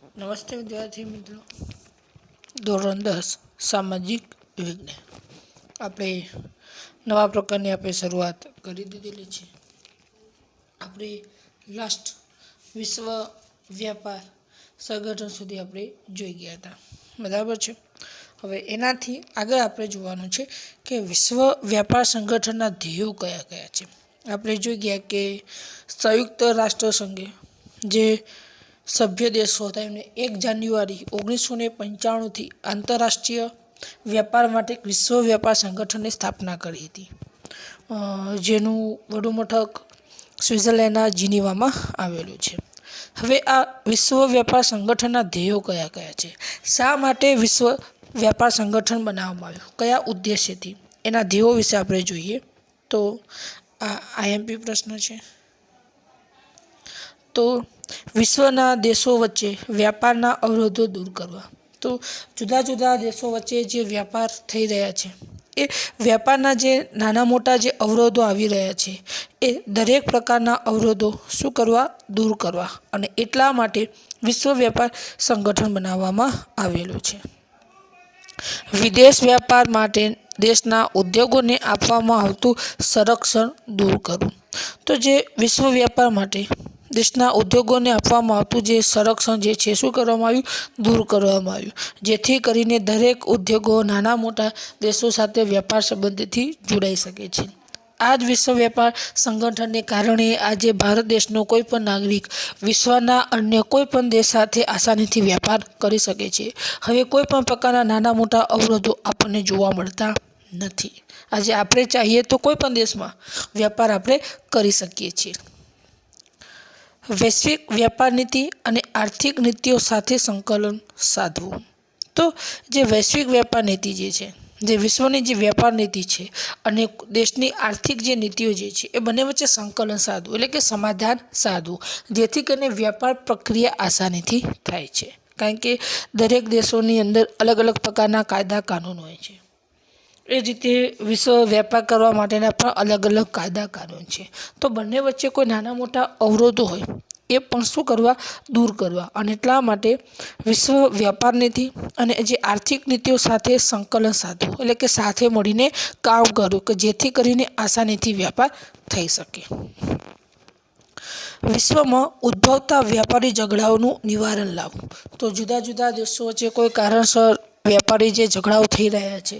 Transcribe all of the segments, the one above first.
નમસ્તે વિદ્યાર્થી મિત્રો, ધોરણ 10 સામાજિક વિજ્ઞાન આપણે નવા પ્રકારની શરૂઆત કરી દીધેલી છે. આપણે લાસ્ટ વિશ્વ વ્યાપાર સંગઠન સુધી આપણે જોઈ ગયા હતા, બરાબર છે. હવે એનાથી આગળ આપણે જોવાનું છે કે વિશ્વ વ્યાપાર સંગઠનના ધ્યેયો કયા કયા છે. આપણે જોઈ ગયા કે સંયુક્ત રાષ્ટ્ર સંઘે જે સભ્ય દેશો હતા એમને 1 જાન્યુઆરી 1995થી આંતરરાષ્ટ્રીય વ્યાપાર માટે વિશ્વ વ્યાપાર સંગઠનની સ્થાપના કરી હતી, જેનું વડું મથક સ્વિટ્ઝરલેન્ડના જીનીવામાં આવેલું છે. હવે આ વિશ્વ વ્યાપાર સંગઠનના ધ્યેયો કયા કયા છે, શા માટે વિશ્વ વ્યાપાર સંગઠન બનાવવામાં આવ્યું, કયા ઉદ્દેશ્યથી, એના ધ્યેયો વિશે આપણે જોઈએ. તો આ આઈએમપી પ્રશ્ન છે. તો વિશ્વના દેશો વચ્ચે વ્યાપારના અવરોધો દૂર કરવા. તો જુદા જુદા દેશો વચ્ચે જે વ્યાપાર થઈ રહ્યા છે એ વ્યાપારના જે નાના મોટા જે અવરોધો આવી રહ્યા છે એ દરેક પ્રકારના અવરોધો શું કરવા, દૂર કરવા. અને એટલા માટે વિશ્વ વ્યાપાર સંગઠન બનાવવામાં આવેલું છે. વિદેશ વ્યાપાર માટે દેશના ઉદ્યોગોને આપવામાં આવતું સંરક્ષણ દૂર કરવું. તો જે વિશ્વ વ્યાપાર માટે દેશના ઉદ્યોગોને આપવામાં આવતું જે સંરક્ષણ જે છે શું કરવામાં આવ્યું, દૂર કરવામાં આવ્યું, જેથી કરીને દરેક ઉદ્યોગો નાના મોટા દેશો સાથે વ્યાપાર સંબંધથી જોડાઈ શકે છે. આ જ વિશ્વ વ્યાપાર સંગઠનને કારણે આજે ભારત દેશનો કોઈ પણ નાગરિક વિશ્વના અન્ય કોઈ પણ દેશ સાથે આસાનીથી વ્યાપાર કરી શકે છે. હવે કોઈ પણ પ્રકારના નાના મોટા અવરોધો આપણને જોવા મળતા નથી. આજે આપણે ચાહીએ તો કોઈ પણ દેશમાં વ્યાપાર આપણે કરી શકીએ છીએ. વૈશ્વિક વ્યાપાર નીતિ અને આર્થિક નીતિઓ સાથે સંકલન સાધવું. તો જે વૈશ્વિક વ્યાપાર નીતિ જે છે, જે વિશ્વની જે વ્યાપાર નીતિ છે અને દેશની આર્થિક જે નીતિઓ જે છે એ બંને વચ્ચે સંકલન સાધવું, એટલે કે સમાધાન સાધવું, જેથી કરીને વ્યાપાર પ્રક્રિયા આસાનીથી થાય છે. કારણ કે દરેક દેશોની અંદર અલગ અલગ પ્રકારના કાયદા કાનૂન હોય છે. એ રીતે વિશ્વ વ્યાપાર કરવા માટેના પણ અલગ અલગ કાયદા કાનૂન છે. તો બંને વચ્ચે કોઈ નાના મોટા અવરોધો હોય એ પણ શું કરવા, દૂર કરવા. અને એટલા માટે વિશ્વ વ્યાપાર નીતિ અને જે આર્થિક નીતિઓ સાથે સંકલન સાધવું, એટલે કે સાથે મળીને કામ કરવું, કે જેથી કરીને આસાનીથી વ્યાપાર થઈ શકે. વિશ્વમાં ઉદ્ભવતા વ્યાપારી ઝઘડાઓનું નિવારણ લાવવું. તો જુદા જુદા દેશો વચ્ચે કોઈ કારણસર વ્યાપારી જે ઝઘડાઓ થઈ રહ્યા છે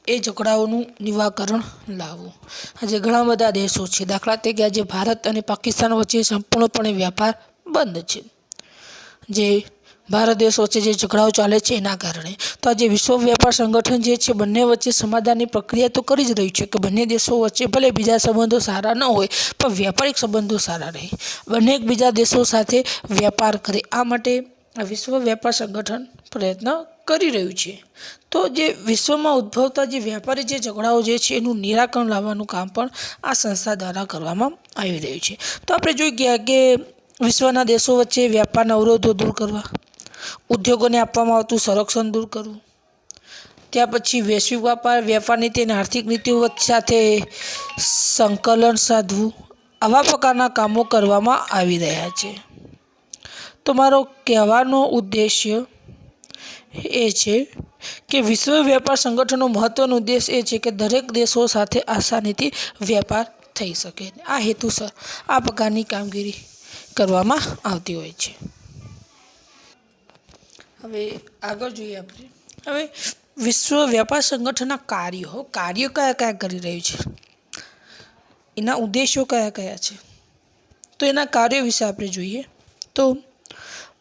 એ ઝઘડાઓનું નિવારણ લાવવું. આજે ઘણા બધા દેશો છે, દાખલા તરીકે આજે ભારત અને પાકિસ્તાન વચ્ચે સંપૂર્ણપણે વ્યાપાર બંધ છે. જે ભારત દેશ વચ્ચે જે ઝઘડાઓ ચાલે છે એના કારણે. તો આજે વિશ્વ વ્યાપાર સંગઠન જે છે બંને વચ્ચે સમાધાનની પ્રક્રિયા તો કરી જ રહ્યું છે કે બંને દેશો વચ્ચે ભલે બીજા સંબંધો સારા ન હોય પણ વ્યાપારિક સંબંધો સારા રહે, બંને એકબીજા દેશો સાથે વ્યાપાર કરે. આ માટે વિશ્વ વ્યાપાર સંગઠન પ્રયત્ન કરી રહ્યું છે. તો જે વિશ્વમાં ઉદ્ભવતા જે વ્યાપારી જે ઝઘડાઓ જે છે એનું નિરાકરણ લાવવાનું કામ પણ આ સંસ્થા દ્વારા કરવામાં આવી રહ્યું છે. તો આપણે જોઈ ગયા કે વિશ્વના દેશો વચ્ચે વ્યાપારના અવરોધો દૂર કરવા, ઉદ્યોગોને આપવામાં આવતું સંરક્ષણ દૂર કરવું, ત્યાર પછી વૈશ્વિક વ્યાપાર નીતિ અને આર્થિક નીતિઓ સાથે સંકલન સાધવું, આવા પ્રકારના કામો કરવામાં આવી રહ્યા છે. તો મારો કહેવાનો ઉદ્દેશ્ય એ છે કે વિશ્વ વ્યાપાર સંગઠનનો મહત્વનો ઉદ્દેશ એ છે કે દરેક દેશો સાથે આસાનીથી વ્યાપાર થઈ શકે. આ હેતુસર આ પ્રકારની કામગીરી કરવામાં આવતી હોય છે. હવે આગળ જોઈએ આપણે. હવે વિશ્વ વ્યાપાર સંગઠનના કાર્યો કયા કયા કરી રહ્યું છે, એના ઉદ્દેશો કયા કયા છે. તો એના કાર્યો વિશે આપણે જોઈએ. તો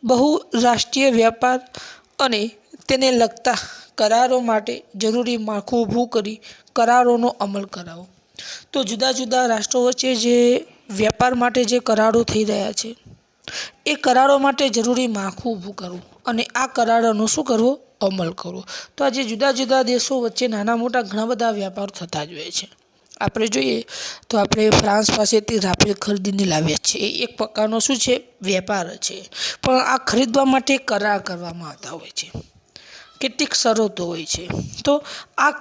બહુરાષ્ટ્રીય વ્યાપાર અને તેને લગતા કરારો માટે જરૂરી માળખું ઊભું કરી કરારોનો અમલ કરાવો. તો જુદા જુદા રાષ્ટ્રો વચ્ચે જે વ્યાપાર માટે જે કરારો થઈ રહ્યા છે એ કરારો માટે જરૂરી માળખું ઊભું કરવું અને આ કરારોનો શું કરવો, અમલ કરવો. તો આજે જુદા જુદા દેશો વચ્ચે નાના મોટા ઘણા બધા વ્યાપાર થતા જ હોય છે. આપણે જોઈએ તો આપણે ફ્રાન્સ પાસેથી રાફેલ ખરીદીને લાવ્યા છે, એ એક પ્રકારનો શું છે, વ્યાપાર છે. પણ આ ખરીદવા માટે કરાર કરવામાં આવતા હોય છે, કેટલીક શરતો હોય છે. તો આ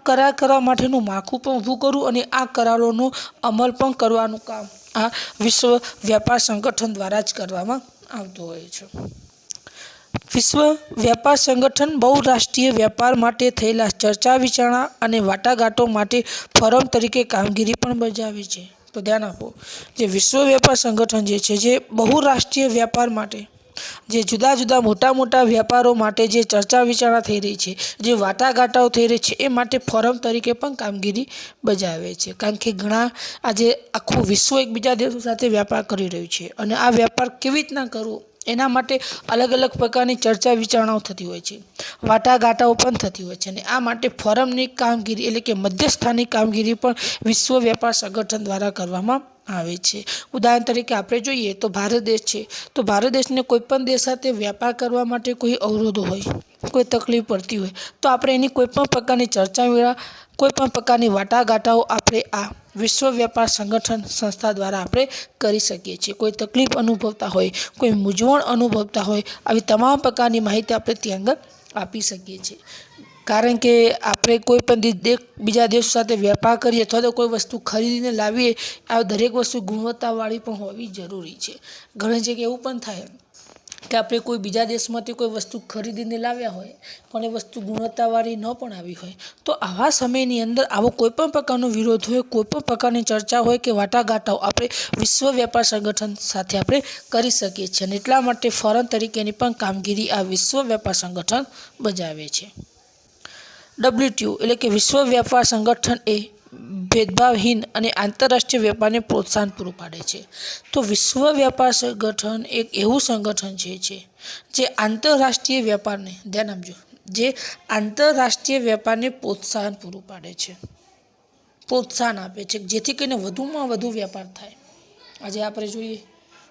કરાર કરવા માટેનું માળખું પણ ઊભું કરવું અને આ કરારોનો અમલ પણ કરવાનું કામ આ વિશ્વ વ્યાપાર સંગઠન દ્વારા જ કરવામાં આવતું હોય છે. વિશ્વ વ્યાપાર સંગઠન બહુરાષ્ટ્રીય વ્યાપાર માટે થયેલા ચર્ચા વિચારણા અને વાટાઘાટો માટે ફોરમ તરીકે કામગીરી પણ બજાવે છે. તો ધ્યાન આપો, જે વિશ્વ વ્યાપાર સંગઠન જે છે જે બહુરાષ્ટ્રીય વ્યાપાર માટે, જે જુદા જુદા મોટા મોટા વ્યાપારો માટે જે ચર્ચા વિચારણા થઈ રહી છે, જે વાટાઘાટો થઈ રહી છે, એ માટે ફોરમ તરીકે પણ કામગીરી બજાવે છે. કારણ કે ઘણા આજે આખું વિશ્વ એકબીજા દેશો સાથે વ્યાપાર કરી રહ્યું છે અને આ વ્યાપાર કેવી રીતના કરવો એના માટે અલગ અલગ પ્રકારની ચર્ચા વિચારણાઓ થતી હોય છે, વાટાઘાટો પણ થતી હોય છે અને આ માટે ફોરમની કામગીરી એટલે કે મધ્યસ્થાની કામગીરી પણ વિશ્વ વ્યાપાર સંગઠન દ્વારા કરવામાં આવે છે. ઉદાહરણ તરીકે આપણે જોઈએ તો ભારત દેશ છે, તો ભારત દેશને કોઈપણ દેશ સાથે વ્યાપાર કરવા માટે કોઈ અવરોધો હોય, કોઈ તકલીફ પડતી હોય તો આપણે એની કોઈપણ પ્રકારની ચર્ચા કોઈપણ પ્રકારની વાટાઘાટો આપણે આ વિશ્વ વ્યાપાર સંગઠન સંસ્થા દ્વારા આપણે કરી શકીએ છીએ. કોઈ તકલીફ અનુભવતા હોય, કોઈ મૂંઝવણ અનુભવતા હોય, આવી તમામ પ્રકારની માહિતી આપણે ત્યાં આગળ આપી શકીએ છીએ. કારણ કે આપણે કોઈ પણ બીજા દેશ સાથે વેપાર કરીએ અથવા તો કોઈ વસ્તુ ખરીદીને લાવીએ, આ દરેક વસ્તુ ગુણવત્તાવાળી પણ હોવી જરૂરી છે. ઘણી જગ્યાએ એવું પણ થાય કે આપણે કોઈ બીજા દેશમાંથી કોઈ વસ્તુ ખરીદીને લાવ્યા હોય પણ એ વસ્તુ ગુણવત્તાવાળી ન પણ આવી હોય, તો આવા સમયની અંદર આવો કોઈપણ પ્રકારનો વિરોધ હોય, કોઈપણ પ્રકારની ચર્ચા હોય કે વાટાઘાટો આપણે વિશ્વ વ્યાપાર સંગઠન સાથે આપણે કરી શકીએ છીએ અને એટલા માટે ફોરમ તરીકેની પણ કામગીરી આ વિશ્વ વ્યાપાર સંગઠન બજાવે છે. WTO એટલે કે વિશ્વ વ્યાપાર સંગઠન એ ભેદભાવહીન અને આંતરરાષ્ટ્રીય વેપારને પ્રોત્સાહન પૂરું પાડે છે. તો વિશ્વ વ્યાપાર સંગઠન એક એવું સંગઠન છે જે આંતરરાષ્ટ્રીય વેપારને, ધ્યાન આપજો, જે આંતરરાષ્ટ્રીય વેપારને પ્રોત્સાહન પૂરું પાડે છે, પ્રોત્સાહન આપે છે, જેથી કરીને વધુમાં વધુ વેપાર થાય. આજે આપણે જોઈએ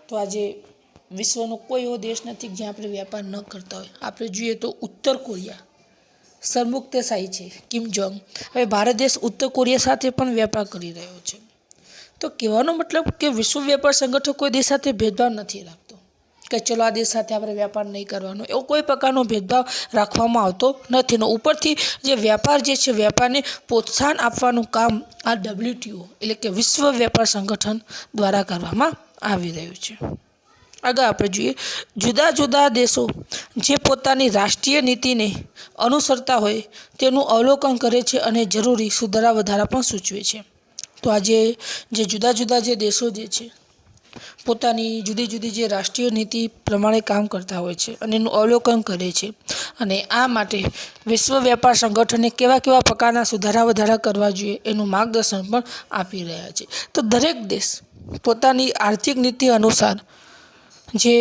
તો આજે વિશ્વનો કોઈ એવો દેશ નથી જ્યાં આપણે વેપાર ન કરતા હોય. આપણે જોઈએ તો ઉત્તર કોરિયા સરમુક્તશાહી છે, કિમ જોંગ. હવે ભારત દેશ ઉત્તર કોરિયા સાથે પણ વેપાર કરી રહ્યો છે. તો કહેવાનો મતલબ કે વિશ્વ વ્યાપાર સંગઠન કોઈ દેશ સાથે ભેદભાવ નથી રાખતો કે ચલો આ દેશ સાથે આપણે વેપાર નહીં કરવાનો, એવો કોઈ પ્રકારનો ભેદભાવ રાખવામાં આવતો નથી. ને ઉપરથી જે વેપાર જે છે, વેપારને પ્રોત્સાહન આપવાનું કામ આ WTO એટલે કે વિશ્વ વ્યાપાર સંગઠન દ્વારા કરવામાં આવી રહ્યું છે. આગળ આપણે જોઈએ, જુદા જુદા દેશો જે પોતાની રાષ્ટ્રીય નીતિને અનુસરતા હોય તેનું અવલોકન કરે છે અને જરૂરી સુધારા વધારા પણ સૂચવે છે. તો આજે જે જુદા જુદા જે દેશો જે છે પોતાની જુદી જુદી જે રાષ્ટ્રીય નીતિ પ્રમાણે કામ કરતા હોય છે અને એનું અવલોકન કરે છે અને આ માટે વિશ્વ વ્યાપાર સંગઠને કેવા કેવા પ્રકારના સુધારા વધારા કરવા જોઈએ એનું માર્ગદર્શન પણ આપી રહ્યા છે. તો દરેક દેશ પોતાની આર્થિક નીતિ અનુસાર જે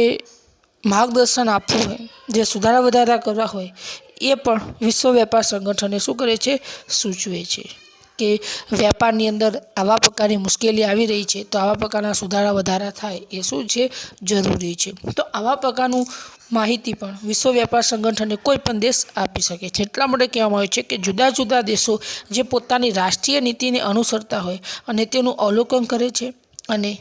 માર્ગદર્શન આપવું હોય, જે સુધારા વધારા કરવા હોય, એ પણ વિશ્વ વ્યાપાર સંગઠને શું કરે છે, સૂચવે છે કે વેપારની અંદર આવા પ્રકારની મુશ્કેલી આવી રહી છે તો આવા પ્રકારના સુધારા વધારા થાય એ શું છે, જરૂરી છે. તો આવા પ્રકારનું માહિતી પણ વિશ્વ વ્યાપાર સંગઠને કોઈ પણ દેશ આપી શકે છે. એટલા માટે કહેવામાં આવે છે કે જુદા જુદા દેશો જે પોતાની રાષ્ટ્રીય નીતિને અનુસરતા હોય અને તેનું અવલોકન કરે છે અને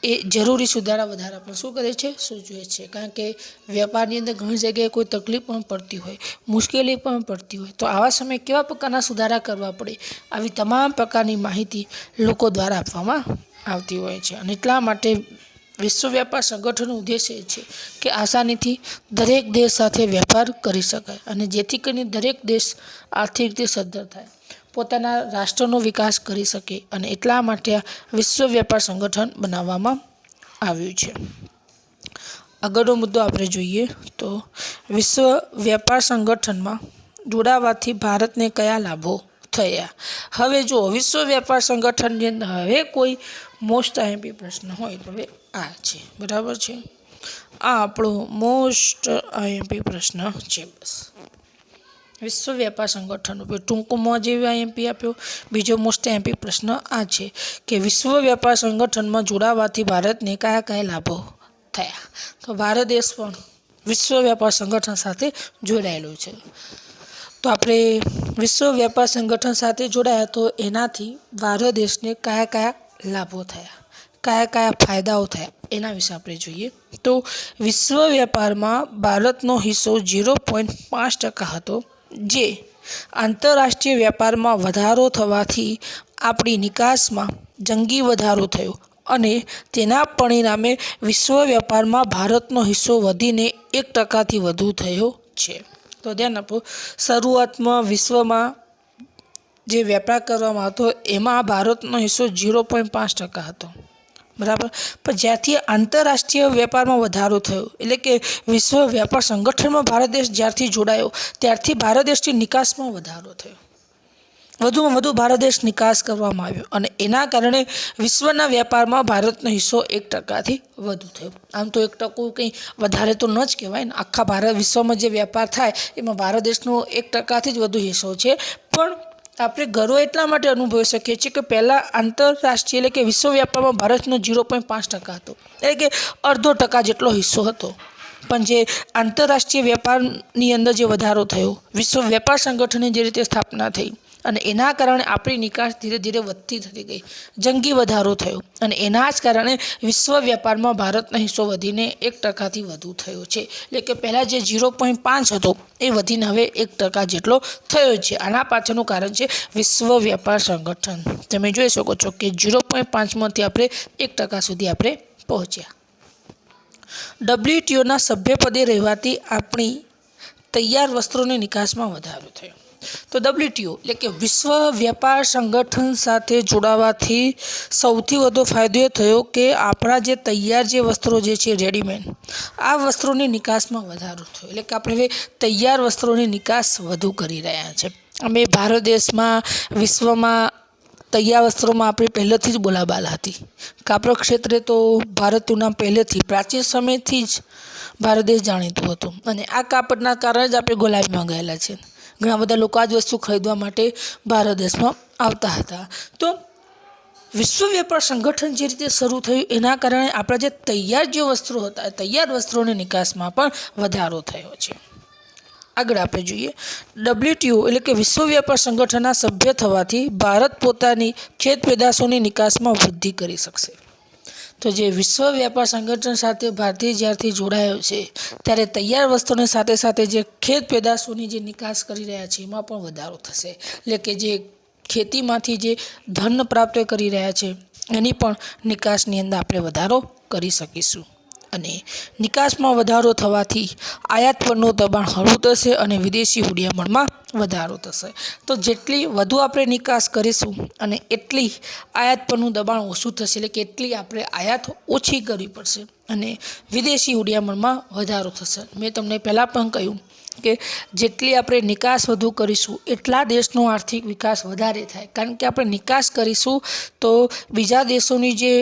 એ જરૂરી સુધારા વધારા પણ શું કરે છે, સૂચવે છે. કારણ કે વેપારની અંદર ઘણી જગ્યાએ કોઈ તકલીફ પણ પડતી હોય, મુશ્કેલી પણ પડતી હોય, તો આવા સમયે કેવા પ્રકારના સુધારા કરવા પડે, આવી તમામ પ્રકારની માહિતી લોકો દ્વારા આપવામાં આવતી હોય છે. અને એટલા માટે વિશ્વ વ્યાપાર સંગઠનનો ઉદ્દેશ્ય એ છે કે આસાનીથી દરેક દેશ સાથે વેપાર કરી શકાય અને જેથી કરીને દરેક દેશ આર્થિક રીતે સદ્ધર થાય, પોતાના રાષ્ટ્રનો વિકાસ કરી શકે અને એટલા માટે આ વિશ્વ વ્યાપાર સંગઠન બનાવવામાં આવ્યું છે. આગળનો મુદ્દો આપણે જોઈએ તો વિશ્વ વ્યાપાર સંગઠનમાં જોડાવાથી ભારતને કયા લાભો થયા. હવે જો વિશ્વ વ્યાપાર સંગઠનની અંદર હવે કોઈ મોસ્ટ આઈએમપી પ્રશ્ન હોય તો હવે આ છે, બરાબર છે, આ આપણો મોસ્ટ આઈએમપી પ્રશ્ન છે. બસ વિશ્વ વ્યાપાર સંગઠન ઉપર ટૂંકમાં જે આઈએમપી આપ્યો. બીજો મોસ્ટ આઈએમપી પ્રશ્ન આ છે કે વિશ્વ વ્યાપાર સંગઠનમાં જોડાવાથી ભારતને કયા કયા લાભો થયા. તો ભારત દેશ પણ વિશ્વ વ્યાપાર સંગઠન સાથે જોડાયેલું છે. તો આપણે વિશ્વ વ્યાપાર સંગઠન સાથે જોડાયા તો એનાથી ભારત દેશને કયા કયા લાભો થયા, કયા કયા ફાયદાઓ થયા એના વિશે આપણે જોઈએ. તો વિશ્વ વ્યાપારમાં ભારતનો હિસ્સો 0.5% હતો, જે આંતરરાષ્ટ્રીય વેપારમાં વધારો થવાથી આપણી નિકાસમાં જંગી વધારો થયો અને તેના પરિણામે વિશ્વ વ્યાપારમાં ભારતનો હિસ્સો વધીને 1%થી વધુ થયો છે. તો ધ્યાન આપો, શરૂઆતમાં વિશ્વમાં જે વેપાર કરવામાં આવતો એમાં ભારતનો હિસ્સો 0.5% હતો, બરાબર. પણ જ્યારથી આંતરરાષ્ટ્રીય વેપારમાં વધારો થયો, એટલે કે વિશ્વ વ્યાપાર સંગઠનમાં ભારત દેશ જ્યારથી જોડાયો ત્યારથી ભારત દેશની નિકાસમાં વધારો થયો. વધુમાં વધુ ભારત દેશ નિકાસ કરવામાં આવ્યો અને એના કારણે વિશ્વના વેપારમાં ભારતનો હિસ્સો 1%થી વધુ થયો. આમ તો 1% કંઈ વધારે તો ન જ કહેવાય ને, આખા ભારત વિશ્વમાં જે વેપાર થાય એમાં ભારત દેશનો 1%થી જ વધુ હિસ્સો છે. પણ આપણે ગર્વ એટલા માટે અનુભવી શકીએ છીએ કે પહેલાં આંતરરાષ્ટ્રીય એટલે કે વિશ્વ વ્યાપારમાં ભારતનો 0.5% હતો, એટલે કે 0.5% જેટલો હિસ્સો હતો. પણ જે આંતરરાષ્ટ્રીય વેપારની અંદર જે વધારો થયો, વિશ્વ વેપાર સંગઠનની જે રીતે સ્થાપના થઈ અને એના કારણે આપણી નિકાસ ધીરે ધીરે વધતી થતી ગઈ, જંગી વધારો થયો અને એના જ કારણે વિશ્વ વ્યાપારમાં ભારતનો હિસ્સો વધીને 1%થી વધુ થયો છે. એટલે કે પહેલાં જે 0.5 હતો એ વધીને હવે 1% જેટલો થયો છે. આના પાછળનું કારણ છે વિશ્વ વ્યાપાર સંગઠન. તમે જોઈ શકો છો કે 0.5માંથી આપણે 1% સુધી આપણે પહોંચ્યા. WTOના સભ્યપદે રહેવાથી આપણી તૈયાર વસ્ત્રોની નિકાસમાં વધારો થયો. તો WTO એટલે કે વિશ્વ વ્યાપાર સંગઠન સાથે જોડાવાથી સૌથી વધુ ફાયદો એ થયો કે આપણા જે તૈયાર જે વસ્ત્રો જે છે રેડીમેડ, આ વસ્ત્રોની નિકાસમાં વધારો થયો. એટલે કે આપણે હવે તૈયાર વસ્ત્રોની નિકાસ વધુ કરી રહ્યા છે. અમે ભારત દેશમાં વિશ્વમાં તૈયાર વસ્ત્રોમાં આપણી પહેલેથી જ બોલાબાલ હતી. કાપડ ક્ષેત્રે તો ભારતનું નામ પહેલેથી પ્રાચીન સમયથી જ ભારત દેશ જાણીતું હતું અને આ કાપડના કારણે જ આપણે ગુલામીમાં ગયેલા છે. ઘણા બધા લોકો આ જ વસ્તુ ખરીદવા માટે ભારત દેશમાં આવતા હતા. તો વિશ્વ વેપાર સંગઠન જે રીતે શરૂ થયું એના કારણે આપણા જે તૈયાર જે વસ્ત્રો હતા, તૈયાર વસ્ત્રોની નિકાસમાં પણ વધારો થયો છે. આગળ આપણે જોઈએ, WTO એટલે કે વિશ્વ વેપાર સંગઠનના સભ્ય થવાથી ભારત પોતાની ખેત પેદાશોની નિકાસમાં વૃદ્ધિ કરી શકશે. તો જે વિશ્વ વેપાર સંગઠન સાથે ભારતીય જ્યારથી જોડાયો છે ત્યારે તૈયાર વસ્તુની સાથે સાથે જે ખેત પેદાશોની જે નિકાસ કરી રહ્યા છે એમાં પણ વધારો થશે. એટલે કે જે ખેતીમાંથી જે ધન પ્રાપ્ત કરી રહ્યા છે એની પણ નિકાસની અંદર આપણે વધારો કરી શકીશું. અને નિકાસમાં વધારો થવાથી આયાત પરનું દબાણ હળવું થશે અને વિદેશી હુંડિયામણમાં વધારો થશે. તો જેટલી વધુ આપણે નિકાસ કરીશું અને એટલી આયાત પરનું દબાણ ઓછું થશે, એટલે કે એટલી આપણે આયાત ઓછી કરવી પડશે અને વિદેશી હુંડિયામણમાં વધારો થશે. મેં તમને પહેલાં પણ કહ્યું કે જેટલી આપણે નિકાસ વધુ કરીશું એટલા દેશનો આર્થિક વિકાસ વધારે થાય. કારણ કે આપણે નિકાસ કરીશું તો બીજા દેશોની જે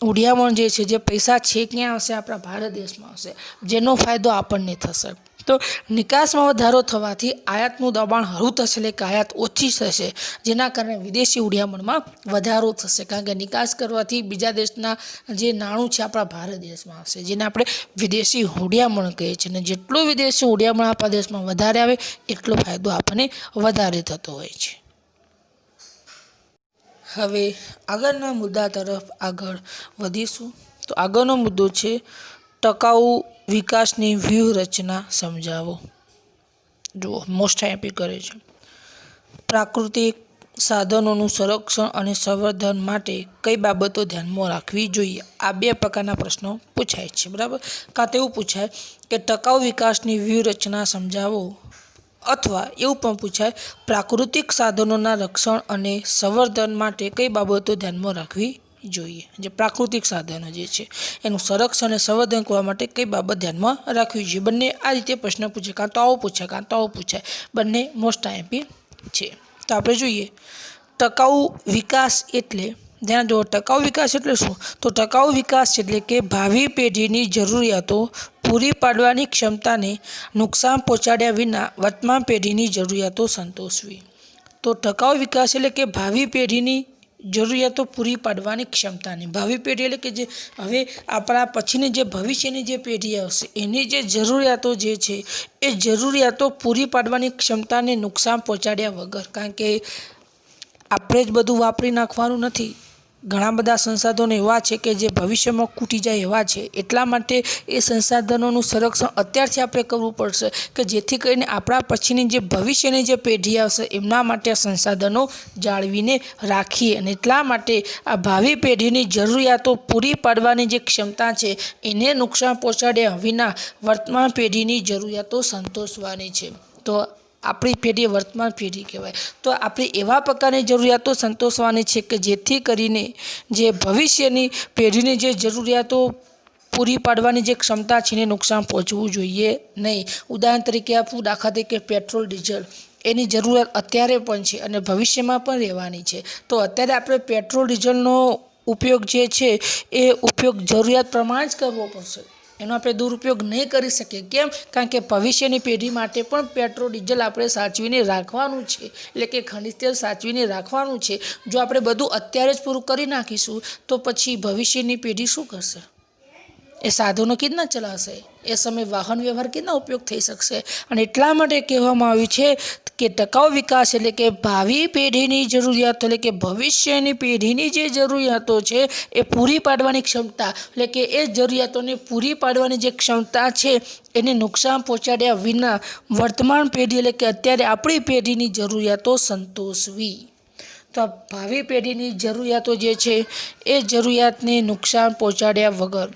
હુંડિયામણ જે છે, જે પૈસા છે ક્યાં આવશે? આપણા ભારત દેશમાં આવશે, જેનો ફાયદો આપણને થશે. તો નિકાસમાં વધારો થવાથી આયાતનું દબાણ હળવું થશે, એટલે કે આયાત ઓછી થશે, જેના કારણે વિદેશી હુંડિયામણમાં વધારો થશે. કારણ કે નિકાસ કરવાથી બીજા દેશના જે નાણું છે આપણા ભારત દેશમાં આવશે, જેને આપણે વિદેશી હુંડિયામણ કહીએ છીએ. અને જેટલું વિદેશી હુંડિયામણ આપણા દેશમાં વધારે આવે એટલો ફાયદો આપણને વધારે થતો હોય છે. હવે આગળના મુદ્દા તરફ આગળ વધીશું. તો આગળનો મુદ્દો છે ટકાઉ વિકાસની વ્યૂહરચના સમજાવો. જુઓ, મોસ્ટ આઈએમપી કરે છે. પ્રાકૃતિક સાધનોનું સંરક્ષણ અને સંવર્ધન માટે કઈ બાબતો ધ્યાનમાં રાખવી જોઈએ? આ બે પ્રકારના પ્રશ્નો પૂછાય છે, બરાબર. કાં તો એવું પૂછાય કે ટકાઉ વિકાસની વ્યૂહરચના સમજાવો, અથવા એવું પણ પૂછાય પ્રાકૃતિક સાધનોના રક્ષણ અને સંવર્ધન માટે કઈ બાબતો ધ્યાનમાં રાખવી જોઈએ. જે પ્રાકૃતિક સાધનો જે છે એનું સંરક્ષણ અને સંવર્ધન કરવા માટે કઈ બાબત ધ્યાનમાં રાખવી જોઈએ. બંને આ રીતે પ્રશ્ન પૂછે, કાં તો આવો પૂછાય કાં તો આવો પૂછાય. બંને મોસ્ટ આઈએમપી છે. તો આપણે જોઈએ ટકાઉ વિકાસ એટલે, ધ્યાન જુઓ, ટકાઉ વિકાસ એટલે શું? તો ટકાઉ વિકાસ એટલે કે ભાવિ પેઢીની જરૂરિયાતો પૂરી પાડવાની ક્ષમતાને નુકસાન પહોંચાડ્યા વિના વર્તમાન પેઢીની જરૂરિયાતો સંતોષવી. તો ટકાઉ વિકાસ એટલે કે ભાવિ પેઢીની જરૂરિયાતો પૂરી પાડવાની ક્ષમતાને, ભાવિ પેઢી એટલે કે જે હવે આપણા પછીની જે ભવિષ્યની જે પેઢી આવશે એની જે જરૂરિયાતો જે છે એ જરૂરિયાતો પૂરી પાડવાની ક્ષમતાને નુકસાન પહોંચાડ્યા વગર. કારણ કે આપણે જ બધું વાપરી નાખવાનું નથી, ઘણા બધા સંસાધનો એવા છે કે જે ભવિષ્યમાં ખૂટી જાય એવા છે, એટલા માટે એ સંસાધનોનું સંરક્ષણ અત્યારથી આપણે કરવું પડશે કે જેથી કરીને આપણા પછીની જે ભવિષ્યની જે પેઢી આવશે એમના માટે આ સંસાધનો જાળવીને રાખીએ, અને એટલા માટે આ ભાવિ પેઢીની જરૂરિયાતો પૂરી પાડવાની જે ક્ષમતા છે એને નુકસાન પહોંચાડ્યા વિના વર્તમાન પેઢીની જરૂરિયાતો સંતોષવાની છે. તો આપણી પેઢી વર્તમાન પેઢી કહેવાય. તો આપણે એવા પ્રકારની જરૂરિયાતો સંતોષવાની છે કે જેથી કરીને જે ભવિષ્યની પેઢીની જે જરૂરિયાતો પૂરી પાડવાની જે ક્ષમતા છે એને નુકસાન પહોંચવું જોઈએ નહીં. ઉદાહરણ તરીકે આપું, દાખલા તરીકે પેટ્રોલ ડીઝલ એની જરૂરિયાત અત્યારે પણ છે અને ભવિષ્યમાં પણ રહેવાની છે. તો અત્યારે આપણે પેટ્રોલ ડીઝલનો ઉપયોગ જે છે એ ઉપયોગ જરૂરિયાત પ્રમાણે જ કરવો પડશે, એનો આપણે દુરુપયોગ નહીં કરી શકીએ. કેમ? કારણ કે ભવિષ્યની પેઢી માટે પણ પેટ્રોલ ડીઝલ આપણે સાચવીને રાખવાનું છે, એટલે કે ખનિજ તેલ સાચવીને રાખવાનું છે. જો આપણે બધું અત્યારે જ પૂરું કરી નાખીશું તો પછી ભવિષ્યની પેઢી શું કરશે? એ સાધનો કેવી રીતના ચલાવશે? એ સમયે વાહન વ્યવહાર કેવી રીતના ઉપયોગ થઈ શકશે? અને એટલા માટે કહેવામાં આવ્યું છે કે ટકાઉ વિકાસ એટલે કે ભાવિ પેઢીની જરૂરિયાતો, એટલે કે ભવિષ્યની પેઢીની જે જરૂરિયાતો છે એ પૂરી પાડવાની ક્ષમતા, એટલે કે એ જરૂરિયાતોને પૂરી પાડવાની જે ક્ષમતા છે એને નુકસાન પહોંચાડ્યા વિના વર્તમાન પેઢી એટલે કે અત્યારે આપણી પેઢીની જરૂરિયાતો સંતોષવી. તો ભાવિ પેઢીની જરૂરિયાતો જે છે એ જરૂરિયાતને નુકસાન પહોંચાડ્યા વગર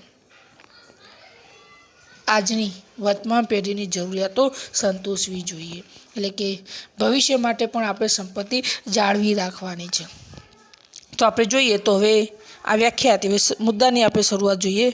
આજની વર્તમાન પેઢીની જરૂરિયાતો સંતોષવી જોઈએ. એટલે કે ભવિષ્ય માટે પણ આપણે સંપત્તિ જાળવી રાખવાની છે. તો આપણે જોઈએ તો હવે આ વ્યાખ્યા હતી, મુદ્દાની આપણે શરૂઆત જોઈએ.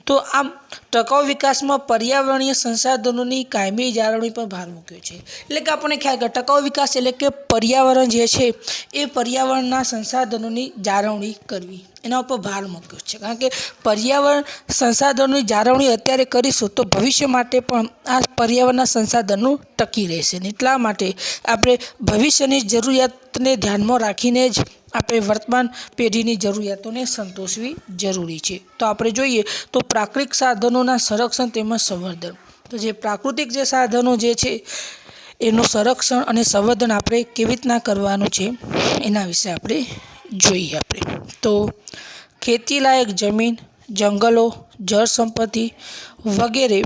તો આમ ટકાઉ વિકાસમાં પર્યાવરણીય સંસાધનોની કાયમી જાળવણી પર ભાર મૂક્યો છે. એટલે કે આપણને ખ્યાલ કે ટકાઉ વિકાસ એટલે કે પર્યાવરણ જે છે એ પર્યાવરણના સંસાધનોની જાળવણી કરવી, એના ઉપર ભાર મૂક્યો છે. કારણ કે પર્યાવરણ સંસાધનોની જાળવણી અત્યારે કરીશું તો ભવિષ્ય માટે પણ આ પર્યાવરણના સંસાધનો ટકી રહેશે. ને એટલા માટે આપણે ભવિષ્યની જરૂરિયાતને ધ્યાનમાં રાખીને જ આપણે વર્તમાન પેઢીની જરૂરિયાતોને સંતોષવી જરૂરી છે. તો આપણે જોઈએ તો પ્રાકૃતિક સાધનોના સંરક્ષણ તેમજ સંવર્ધન. તો જે પ્રાકૃતિક જે સાધનો જે છે એનું સંરક્ષણ અને સંવર્ધન આપણે કેવી રીતના કરવાનું છે એના વિશે આપણે જોઈએ. તો ખેતીલાયક જમીન, જંગલો, જળ સંપત્તિ વગેરે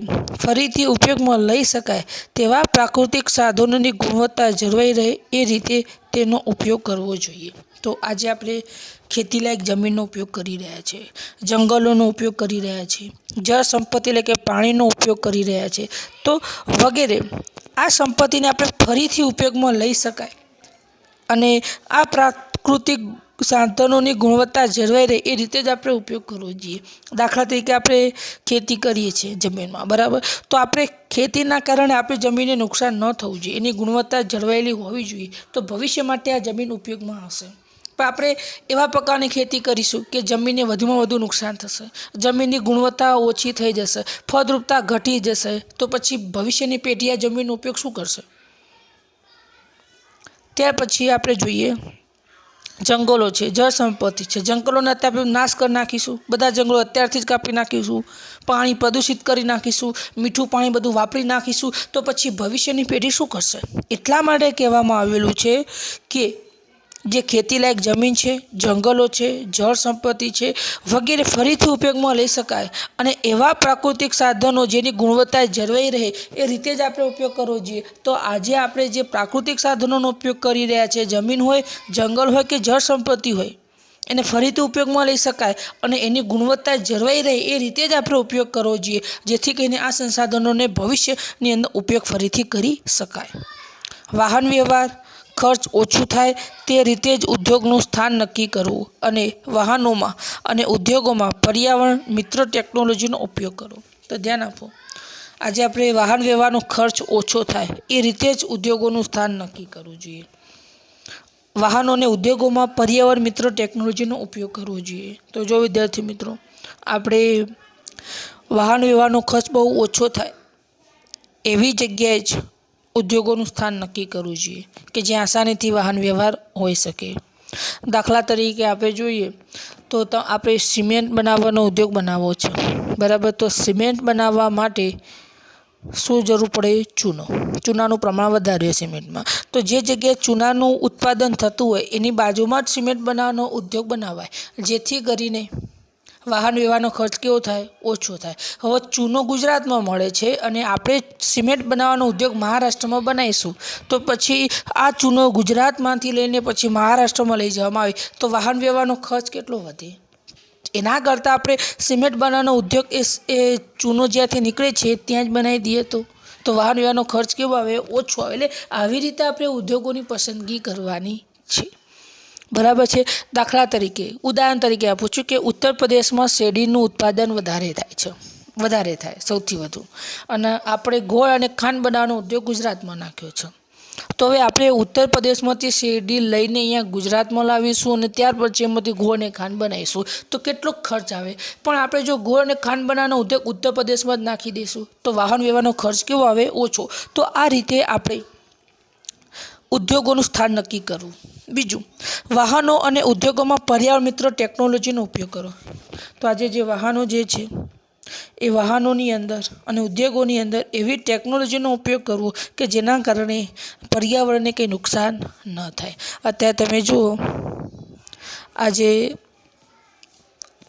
ફરીથી ઉપયોગમાં લઈ શકાય તેવા પ્રાકૃતિક સાધનોની ગુણવત્તા જળવાઈ રહે એ રીતે તેનો ઉપયોગ કરવો જોઈએ. તો આજે આપણે ખેતીલાયક જમીનનો ઉપયોગ કરી રહ્યા છીએ, જંગલોનો ઉપયોગ કરી રહ્યા છીએ, જળ સંપત્તિ એટલે કે પાણીનો ઉપયોગ કરી રહ્યા છીએ. તો વગેરે આ સંપત્તિને આપણે ફરીથી ઉપયોગમાં લઈ શકાય અને આ પ્રાકૃતિક સાધનોની ગુણવત્તા જળવાઈ રહે એ રીતે જ આપણે ઉપયોગ કરવો જોઈએ. દાખલા તરીકે આપણે ખેતી કરીએ છીએ જમીનમાં, બરાબર? તો આપણે ખેતીના કારણે આપણી જમીનને નુકસાન ન થવું જોઈએ, એની ગુણવત્તા જળવાયેલી હોવી જોઈએ. તો ભવિષ્ય માટે આ જમીન ઉપયોગમાં આવશે. પણ આપણે એવા પ્રકારની ખેતી કરીશું કે જમીનને વધુમાં વધુ નુકસાન થશે, જમીનની ગુણવત્તા ઓછી થઈ જશે, ફળદ્રુપતા ઘટી જશે, તો પછી ભવિષ્યની પેઢી આ જમીનનો ઉપયોગ શું કરશે? ત્યાર પછી આપણે જોઈએ જંગલો છે, જળ સંપત્તિ છે. જંગલોને અત્યારે આપણે નાશ કરી નાખીશું, બધા જંગલો અત્યારથી જ કાપી નાખીશું, પાણી પ્રદૂષિત કરી નાખીશું, મીઠું પાણી બધું વાપરી નાખીશું, તો પછી ભવિષ્યની પેઢી શું કરશે? એટલા માટે કહેવામાં આવેલું છે કે જે ખેતીલાયક જમીન છે, જંગલો છે, જળ સંપત્તિ છે વગેરે ફરીથી ઉપયોગમાં લઈ શકાય અને એવા પ્રાકૃતિક સાધનો જેની ગુણવત્તા જળવાઈ રહે એ રીતે જ આપણે ઉપયોગ કરવો જોઈએ. તો આજે આપણે જે પ્રાકૃતિક સાધનોનો ઉપયોગ કરી રહ્યા છીએ, જમીન હોય, જંગલ હોય કે જળ સંપત્તિ હોય, એને ફરીથી ઉપયોગમાં લઈ શકાય અને એની ગુણવત્તા જળવાઈ રહે એ રીતે જ આપણે ઉપયોગ કરવો જોઈએ, જેથી કરીને આ સંસાધનોને ભવિષ્યની અંદર ઉપયોગ ફરીથી કરી શકાય. વાહન વ્યવહાર ખર્ચ ઓછું થાય તે રીતે જ ઉદ્યોગનું સ્થાન નક્કી કરવું અને વાહનોમાં અને ઉદ્યોગોમાં પર્યાવરણ મિત્ર ટેકનોલોજીનો ઉપયોગ કરવો. તો ધ્યાન આપો, આજે આપણે વાહન વ્યવહારનો ખર્ચ ઓછો થાય એ રીતે જ ઉદ્યોગોનું સ્થાન નક્કી કરવું જોઈએ. વાહનો અને ઉદ્યોગોમાં પર્યાવરણ મિત્ર ટેકનોલોજીનો ઉપયોગ કરવો જોઈએ. તો જો વિદ્યાર્થી મિત્રો, આપણે વાહન વ્યવહારનો ખર્ચ બહુ ઓછો થાય એવી જગ્યાએ જ ઉદ્યોગોનું સ્થાન નક્કી કરવું જોઈએ કે જ્યાં આસાનીથી વાહન વ્યવહાર હોઈ શકે. દાખલા તરીકે આપણે જોઈએ તો આપણે સિમેન્ટ બનાવવાનો ઉદ્યોગ બનાવવો છે, બરાબર? તો સિમેન્ટ બનાવવા માટે શું જરૂર પડે? ચૂનો. ચૂનાનું પ્રમાણ વધારે સિમેન્ટમાં. તો જે જગ્યાએ ચૂનાનું ઉત્પાદન થતું હોય એની બાજુમાં જ સિમેન્ટ બનાવવાનો ઉદ્યોગ બનાવાય, જેથી કરીને વાહન વ્યવહારનો ખર્ચ કેવો થાય? ઓછો થાય. હવે ચૂનો ગુજરાતમાં મળે છે અને આપણે સિમેન્ટ બનાવવાનો ઉદ્યોગ મહારાષ્ટ્રમાં બનાવીશું, તો પછી આ ચૂનો ગુજરાતમાંથી લઈને પછી મહારાષ્ટ્રમાં લઈ જવામાં આવે તો વાહન વ્યવહારનો ખર્ચ કેટલો વધે? એના કરતાં આપણે સિમેન્ટ બનાવવાનો ઉદ્યોગ એ ચૂનો જ્યાંથી નીકળે છે ત્યાં જ બનાવી દઈએ તો વાહન વ્યવહારનો ખર્ચ કેવો આવે? ઓછો આવે. એટલે આવી રીતે આપણે ઉદ્યોગોની પસંદગી કરવાની છે. બરાબર છે. દાખલા તરીકે ઉદાહરણ તરીકે આપું છું કે ઉત્તર પ્રદેશમાં શેરડીનું ઉત્પાદન વધારે થાય સૌથી વધુ, અને આપણે ગોળ અને ખાંડ બનાવવાનો ઉદ્યોગ ગુજરાતમાં નાખ્યો છે. તો હવે આપણે ઉત્તર પ્રદેશમાંથી શેરડી લઈને અહીંયા ગુજરાતમાં લાવીશું અને ત્યાર પછી એમાંથી ગોળ અને ખાંડ બનાવીશું તો કેટલો ખર્ચ આવે? પણ આપણે જો ગોળ અને ખાંડ બનાવવાનો ઉદ્યોગ ઉત્તર પ્રદેશમાં જ નાખી દઈશું તો વાહન વ્યવહારનો ખર્ચ કેવો આવે? ઓછો. તો આ રીતે આપણે ઉદ્યોગોનું સ્થાન નક્કી કરવું. બીજું, વાહનો અને ઉદ્યોગોમાં પર્યાવરણ મિત્ર ટેકનોલોજીનો ઉપયોગ કરો. તો આજે જે વાહનો જે છે એ વાહનોની અંદર અને ઉદ્યોગોની અંદર એવી ટેકનોલોજીનો ઉપયોગ કરવો કે જેના કારણે પર્યાવરણને કંઈ નુકસાન ન થાય. અત્યારે તમે જુઓ આજે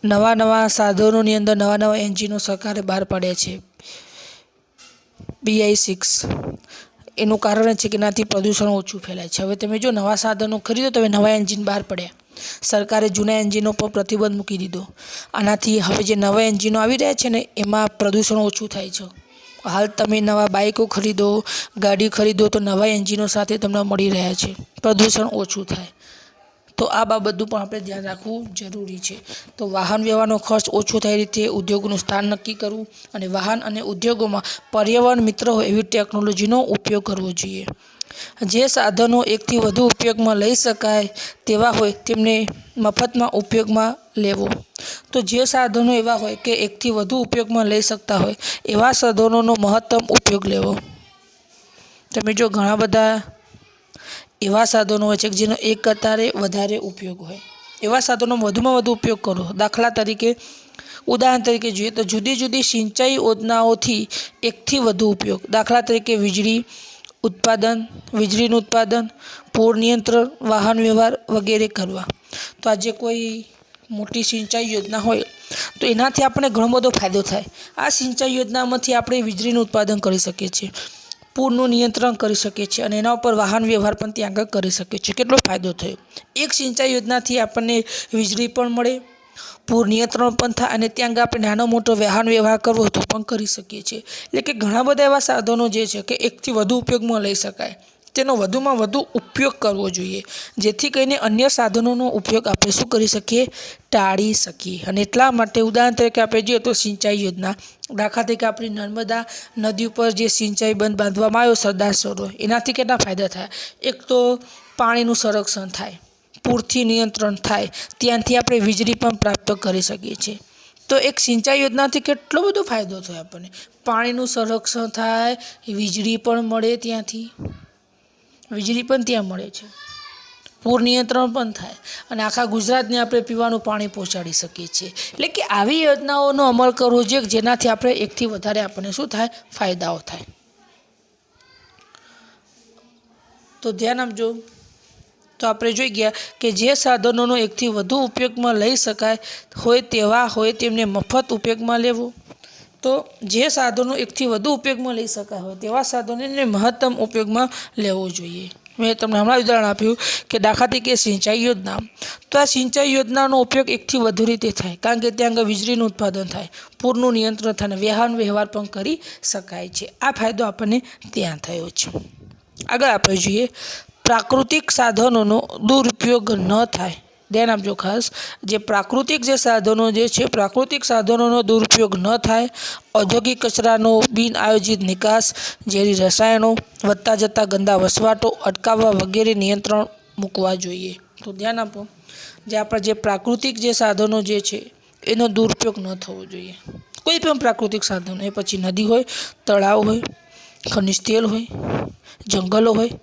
નવા સાધનોની અંદર નવા એન્જિનો સરકારે બહાર પાડ્યા છે, BI6. એનું કારણ છે કે એનાથી પ્રદૂષણ ઓછું ફેલાય છે. હવે તમે જો નવા સાધનો ખરીદો તો હવે નવા એન્જિન બહાર પડ્યા, સરકારે જૂના એન્જિનો પર પ્રતિબંધ મૂકી દીધો. આનાથી હવે જે નવા એન્જિનો આવી રહ્યા છે ને એમાં પ્રદૂષણ ઓછું થાય છે. હાલ તમે નવા બાઇકો ખરીદો, ગાડી ખરીદો તો નવા એન્જિનો સાથે તમને મળી રહ્યા છે, પ્રદૂષણ ઓછું થાય. તો આ બાબતનું પણ આપણે ધ્યાન રાખવું જરૂરી છે. તો વાહન વ્યવહારનો ખર્ચ ઓછો થાય રીતે ઉદ્યોગનું સ્થાન નક્કી કરવું અને વાહન અને ઉદ્યોગોમાં પર્યાવરણ મિત્ર હોય એવી ટેકનોલોજીનો ઉપયોગ કરવો જોઈએ. જે સાધનો એકથી વધુ ઉપયોગમાં લઈ શકાય તેવા હોય તેમને મફતમાં ઉપયોગમાં લેવો. તો જે સાધનો એવા હોય કે એકથી વધુ ઉપયોગમાં લઈ શકતા હોય એવા સાધનોનો મહત્તમ ઉપયોગ લેવો. તમે જો ઘણા બધા એવા સાધનો હોય છે જેનો એક કરતાં વધારે ઉપયોગ હોય, એવા સાધનો વધુમાં વધુ ઉપયોગ કરો. દાખલા તરીકે ઉદાહરણ તરીકે જોઈએ તો જુદી જુદી સિંચાઈ યોજનાઓથી એકથી વધુ ઉપયોગ. દાખલા તરીકે વીજળીનું ઉત્પાદન, પૂર નિયંત્રણ, વાહન વ્યવહાર વગેરે કરવા. તો આજે કોઈ મોટી સિંચાઈ યોજના હોય તો એનાથી આપણને ઘણો બધો ફાયદો થાય. આ સિંચાઈ યોજનામાંથી આપણે વીજળીનું ઉત્પાદન કરી શકીએ છીએ, પૂરનું નિયંત્રણ કરી શકીએ છીએ અને એના ઉપર વાહન વ્યવહાર પણ ત્યાં આગળ કરી શકીએ છીએ. કેટલો ફાયદો થયો? એક સિંચાઈ યોજનાથી આપણને વીજળી પણ મળે, પૂર નિયંત્રણ પણ થાય અને ત્યાં આગળ આપણે નાનો મોટો વાહન વ્યવહાર કરવો તો પણ કરી શકીએ છીએ. એટલે કે ઘણા બધા એવા સાધનો જે છે કે એકથી વધુ ઉપયોગમાં લઈ શકાય, તેનો વધુમાં વધુ ઉપયોગ કરવો જોઈએ, જેથી કરીને અન્ય સાધનોનો ઉપયોગ આપણે શું કરી શકીએ? ટાળી શકીએ. અને એટલા માટે ઉદાહરણ તરીકે આપણે જોઈએ તો સિંચાઈ યોજના, દાખલા તરીકે આપણી નર્મદા નદી ઉપર જે સિંચાઈ બંધ બાંધવામાં આવ્યો સરદાર સરોવર, એનાથી કેટલા ફાયદા થયા? એક તો પાણીનું સંરક્ષણ થાય, પૂરથી નિયંત્રણ થાય, ત્યાંથી આપણે વીજળી પણ પ્રાપ્ત કરી શકીએ છીએ. તો એક સિંચાઈ યોજનાથી કેટલો બધો ફાયદો થયો આપણને. પાણીનું સંરક્ષણ થાય, વીજળી પણ મળે, ત્યાંથી વીજળી પણ ત્યાં મળે છે, પૂર નિયંત્રણ પણ થાય અને આખા ગુજરાતને આપણે પીવાનું પાણી પહોંચાડી શકીએ છીએ. એટલે કે આવી યોજનાઓનો અમલ કરવો જોઈએ જેનાથી આપણે એકથી વધારે આપણને શું થાય? ફાયદાઓ થાય. તો ધ્યાન આપજો. તો આપણે જોઈ ગયા કે જે સાધનોનો એકથી વધુ ઉપયોગમાં લઈ શકાય હોય તેવા હોય તેમને મફત ઉપયોગમાં લેવો. તો જે સાધનો એકથી વધુ ઉપયોગમાં લઈ શકાય હોય તેવા સાધનોને મહત્તમ ઉપયોગમાં લેવો જોઈએ. મેં તમને હમણાં ઉદાહરણ આપ્યું કે દાખલા તરીકે સિંચાઈ યોજના, તો આ સિંચાઈ યોજનાનો ઉપયોગ એકથી વધુ રીતે થાય કારણ કે ત્યાં આગળ વીજળીનું ઉત્પાદન થાય, પૂરનું નિયંત્રણ થાય અને વાહન વ્યવહાર પણ કરી શકાય છે. આ ફાયદો આપણને ત્યાં થયો છે. આગળ આપણે જોઈએ પ્રાકૃતિક સાધનોનો દુરુપયોગ ન થાય. ધ્યાન આપજો ખાસ, જે પ્રાકૃતિક જે સાધનો જે છે પ્રાકૃતિક સાધનોનો દુરુપયોગ ન થાય, ઔદ્યોગિક કચરાનો બિન આયોજિત નિકાસ, ઝેરી રસાયણો, વધતા જતા ગંદા વસવાટો અટકાવવા વગેરે નિયંત્રણ મૂકવા જોઈએ. તો ધ્યાન આપો, જે આપણા જે પ્રાકૃતિક જે સાધનો જે છે એનો દુરુપયોગ ન થવો જોઈએ. કોઈ પણ પ્રાકૃતિક સાધનો, એ પછી નદી હોય, તળાવ હોય, ખનિજ તેલ હોય, જંગલો હોય,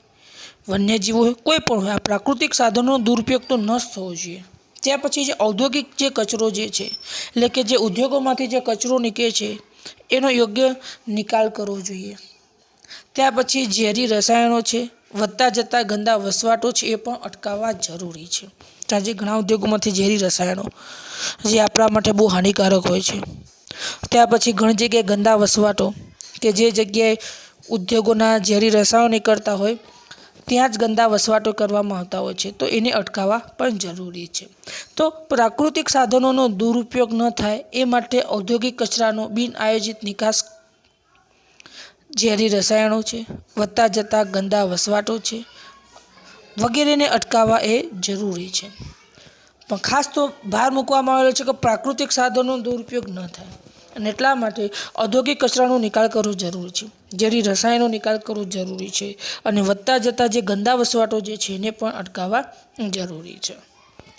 વન્યજીવો હોય, કોઈ પણ હોય, આ પ્રાકૃતિક સાધનોનો દુરુપયોગ તો ન જ થવો જોઈએ. ત્યાર પછી જે ઔદ્યોગિક જે કચરો જે છે એટલે કે જે ઉદ્યોગોમાંથી જે કચરો નીકળે છે એનો યોગ્ય નિકાલ કરવો જોઈએ। ત્યાર પછી ઝેરી રસાયણો છે, વધતા જતા ગંદા વસવાટો છે, એ પણ અટકાવવા જરૂરી છે। આજે ઘણા ઉદ્યોગોમાંથી ઝેરી રસાયણો જે આપણા માટે બહુ હાનિકારક હોય છે। ત્યાર પછી ઘણી જગ્યાએ ગંદા વસવાટો કે જે જગ્યાએ ઉદ્યોગોના ઝેરી રસાયણો નીકળતા હોય ત્યાં જ ગંદા વસવાટો કરવામાં આવતા હોય છે, તો એને અટકાવવા પણ જરૂરી છે। તો પ્રાકૃતિક સાધનોનો દુરુપયોગ ન થાય એ માટે ઔદ્યોગિક કચરાનો બિન આયોજિત નિકાસ, ઝેરી રસાયણો છે, વધતા જતા ગંદા વસવાટો છે વગેરેને અટકાવવા એ જરૂરી છે। પણ ખાસ તો ભાર મૂકવામાં આવેલો છે કે પ્રાકૃતિક સાધનોનો દુરુપયોગ ન થાય અને એટલા માટે ઔદ્યોગિક કચરાનો નિકાલ કરવો જરૂરી છે, ઝેરી રસાયણનો નિકાલ કરવો જરૂરી છે અને વધતા જતા જે ગંદા વસવાટો જે છે એને પણ અટકાવવા જરૂરી છે।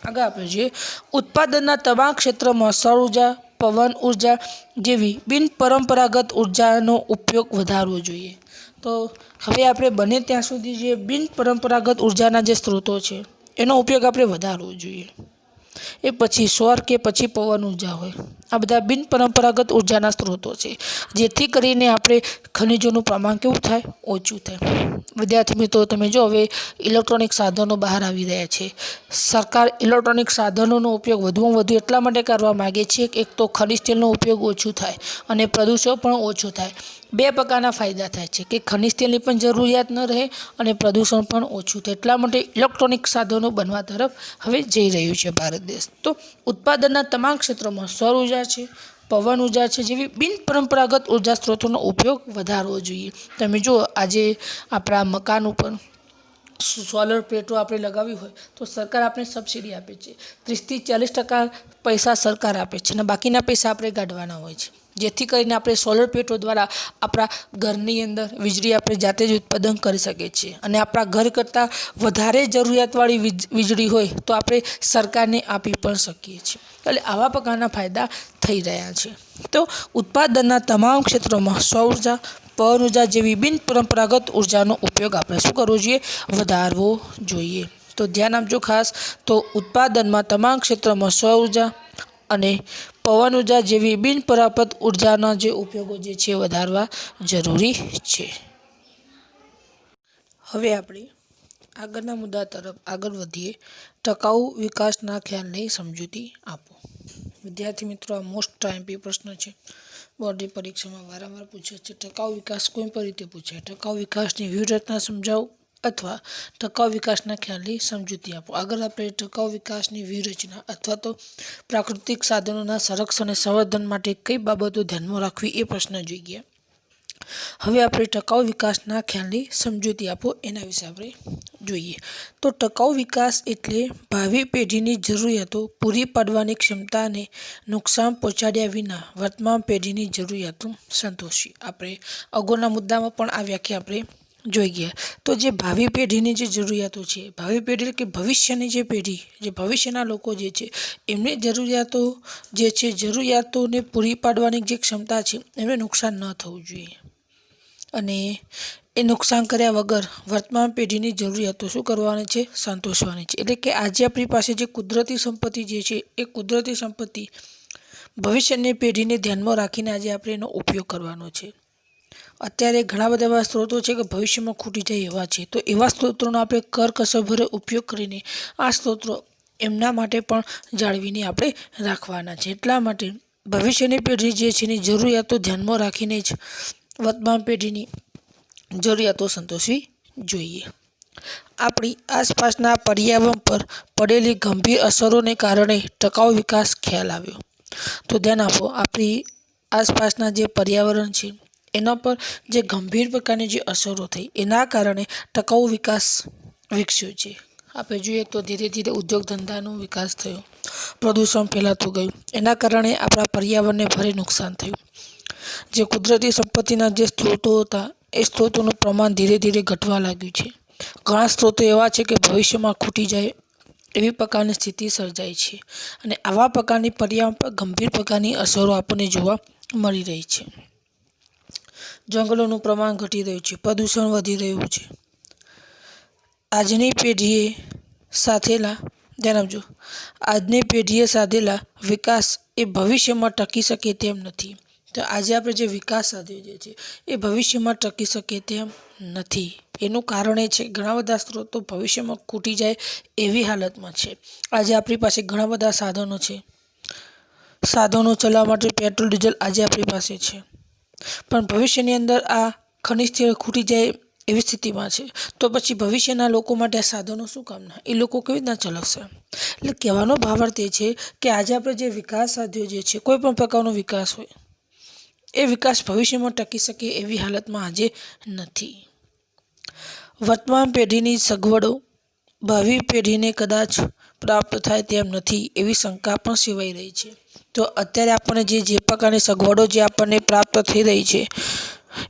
આગળ આપણે જોઈએ ઉત્પાદનના તમામ ક્ષેત્રમાં સૌર ઉર્જા, પવન ઉર્જા જેવી બિનપરંપરાગત ઉર્જાનો ઉપયોગ વધારવો જોઈએ। તો હવે આપણે બને ત્યાં સુધી જે બિનપરંપરાગત ઉર્જાના જે સ્ત્રોતો છે એનો ઉપયોગ આપણે વધારવો જોઈએ। એ પછી સૌર કે પછી પવન ઉર્જા હોય, આ બધા બિનપરંપરાગત ઉર્જાના સ્ત્રોતો છે, જેથી કરીને આપણે ખનિજોનું પ્રમાણ કેવું થાય, ઓછું થાય। વિદ્યાર્થી મિત્રો, તમે જો હવે ઇલેક્ટ્રોનિક સાધનો બહાર આવી રહ્યા છે, સરકાર ઇલેક્ટ્રોનિક સાધનોનો ઉપયોગ વધુમાં વધુ એટલા માટે કરવા માગે છે કે એક તો ખનિજ તેલનો ઉપયોગ ઓછું થાય અને પ્રદૂષણ પણ ઓછું થાય। બે પ્રકારના ફાયદા થાય છે કે ખનિજ તેલની પણ જરૂરિયાત ન રહે અને પ્રદૂષણ પણ ઓછું થાય, એટલા માટે ઇલેક્ટ્રોનિક સાધનો બનવા તરફ હવે જઈ રહ્યું છે ભારત દેશ। તો ઉત્પાદનના તમામ ક્ષેત્રોમાં સૌર ઉર્જા છે, પવન ઉર્જા છે જેવી બિનપરંપરાગત ઉર્જા સ્ત્રોતોનો ઉપયોગ વધારવો જોઈએ। તમે જુઓ આજે આપણા મકાન ઉપર સોલર પ્લેટો આપણે લગાવી હોય તો સરકાર આપણે સબસિડી આપે છે, 30 થી 40% પૈસા સરકાર આપે છે અને બાકીના પૈસા આપણે કાઢવાના હોય છે, જેથી કરીને આપણે સોલર પ્લેટો દ્વારા આપણા ઘરની અંદર વીજળી આપણે જાતે જ ઉત્પાદન કરી શકીએ છીએ અને આપણા ઘર કરતાં વધારે જરૂરિયાતવાળી વીજળી હોય તો આપણે સરકારને આપી પણ શકીએ છીએ। એટલે આવા પ્રકારના ફાયદા થઈ રહ્યા છે। તો ઉત્પાદનના તમામ ક્ષેત્રોમાં સૌર ઉર્જા, પવન ઉર્જા જેવી બિનપરંપરાગત ઉર્જાનો ઉપયોગ આપણે શું કરવો જોઈએ, વધારવો જોઈએ। તો ધ્યાન આપજો ખાસ, તો ઉત્પાદનમાં તમામ ક્ષેત્રોમાં સૌર ઉર્જા અને પવન ઉર્જા જેવી બિનપરંપરાગત ઉર્જાના જે ઉપયોગો જે છે વધારવા જરૂરી છે। હવે આપણે આગળના મુદ્દા તરફ આગળ વધીએ। ટકાઉ વિકાસના ખ્યાલની સમજૂતી આપો। વિદ્યાર્થી મિત્રો, આ મોસ્ટ ટાઈમ્પી પ્રશ્ન છે, બોર્ડની પરીક્ષામાં વારંવાર પૂછે છે। ટકાઉ વિકાસ કોઈ પણ રીતે પૂછાય, ટકાઉ વિકાસની વ્યૂહરચના સમજાવો અથવા ટકાઉ વિકાસના ખ્યાલની સમજૂતી આપો। આગળ આપણે ટકાઉ વિકાસની વ્યૂહરચના અથવા તો પ્રાકૃતિક સાધનોના સંરક્ષણ અને સંવર્ધન માટે કઈ બાબતો ધ્યાનમાં રાખવી એ પ્રશ્ન જોઈ ગયા। હવે આપણે ટકાઉ વિકાસના ખ્યાલની સમજૂતી આપો એના વિશે આપણે જોઈએ। તો ટકાઉ વિકાસ એટલે ભાવિ પેઢીની જરૂરિયાતો પૂરી પાડવાની ક્ષમતાને નુકસાન પહોંચાડ્યા વિના વર્તમાન પેઢીની જરૂરિયાતો સંતોષવી। આપણે અગાઉના મુદ્દામાં પણ આ વ્યાખ્યા આપણે જોઈ ગયા। તો જે ભાવિ પેઢીની જે જરૂરિયાતો છે, ભાવિ પેઢી એટલે કે ભવિષ્યની જે પેઢી, જે ભવિષ્યના લોકો જે છે એમની જરૂરિયાતો જે છે, જરૂરિયાતોને પૂરી પાડવાની જે ક્ષમતા છે એમને નુકસાન ન થવું જોઈએ અને એ નુકસાન કર્યા વગર વર્તમાન પેઢીની જરૂરિયાતો શું કરવાની છે, સંતોષવાની છે। એટલે કે આજે આપણી પાસે જે કુદરતી સંપત્તિ જે છે એ કુદરતી સંપત્તિ ભવિષ્યની પેઢીને ધ્યાનમાં રાખીને આજે આપણે એનો ઉપયોગ કરવાનો છે। અત્યારે ઘણા બધા એવા સ્ત્રોતો છે કે ભવિષ્યમાં ખૂટી જાય એવા છે, તો એવા સ્ત્રોતોનો આપણે કરકસરભરે ઉપયોગ કરીને આ સ્ત્રોતો એમના માટે પણ જાળવીને આપણે રાખવાના છે। એટલા માટે ભવિષ્યની પેઢી જે છે એની જરૂરિયાતો ધ્યાનમાં રાખીને જ વર્તમાન પેઢીની જરૂરિયાતો સંતોષવી જોઈએ। આપણી આસપાસના પર્યાવરણ પર પડેલી ગંભીર અસરોને કારણે ટકાઉ વિકાસ ખ્યાલ આવ્યો। તો ધ્યાન આપો, આપણી આસપાસના જે પર્યાવરણ છે એના પર જે ગંભીર પ્રકારની જે અસરો થઈ એના કારણે ટકાઉ વિકાસ વિકસ્યો છે। આપણે જોઈએ તો ધીરે ધીરે ઉદ્યોગ ધંધાનો વિકાસ થયો, પ્રદૂષણ ફેલાતું ગયું, એના કારણે આપણા પર્યાવરણને ભારે નુકસાન થયું। જે કુદરતી સંપત્તિના જે સ્ત્રોતો હતા એ સ્ત્રોતોનું પ્રમાણ ધીરે ધીરે ઘટવા લાગ્યું છે। ઘણા સ્ત્રોતો એવા છે કે ભવિષ્યમાં ખૂટી જાય એવી પ્રકારની સ્થિતિ સર્જાય છે અને આવા પ્રકારની પર્યાવરણ પર ગંભીર પ્રકારની અસરો આપણને જોવા મળી રહી છે। જંગલોનું પ્રમાણ ઘટી રહ્યું છે, પ્રદૂષણ વધી રહ્યું છે। આજની પેઢીએ સાધેલા, ધ્યાન આપજો, આજની પેઢીએ સાધેલા વિકાસ એ ભવિષ્યમાં ટકી શકે તેમ નથી। તો આજે આપણે જે વિકાસ સાધ્યો જે છે એ ભવિષ્યમાં ટકી શકે તેમ નથી. એનું કારણ એ છે ઘણા બધા સ્ત્રોતો ભવિષ્યમાં ખૂટી જાય એવી હાલતમાં છે. આજે આપણી પાસે ઘણા બધા સાધનો છે. સાધનો ચલાવવા માટે પેટ્રોલ ડીઝલ આજે આપણી પાસે છે, પણ ભવિષ્યની અંદર આ ખનિજ તેલ ખૂટી જાય એવી સ્થિતિમાં છે. તો પછી ભવિષ્યના લોકો માટે આ સાધનો શું કામના? એ લોકો કેવી રીતના ચલાવશે? એટલે કહેવાનો ભાવાર્થ એ છે કે આજે આપણે જે વિકાસ સાધ્યો જે છે, કોઈ પણ પ્રકારનો વિકાસ હોય એ વિકાસ ભવિષ્યમાં ટકી શકે એવી હાલતમાં આજે નથી. વર્તમાન પેઢીની સગવડો ભાવિ પેઢીને કદાચ પ્રાપ્ત થાય તેમ નથી એવી શંકા પણ સેવાઈ રહી છે. તો અત્યારે આપણને જે પ્રકારની સગવડો જે આપણને પ્રાપ્ત થઈ રહી છે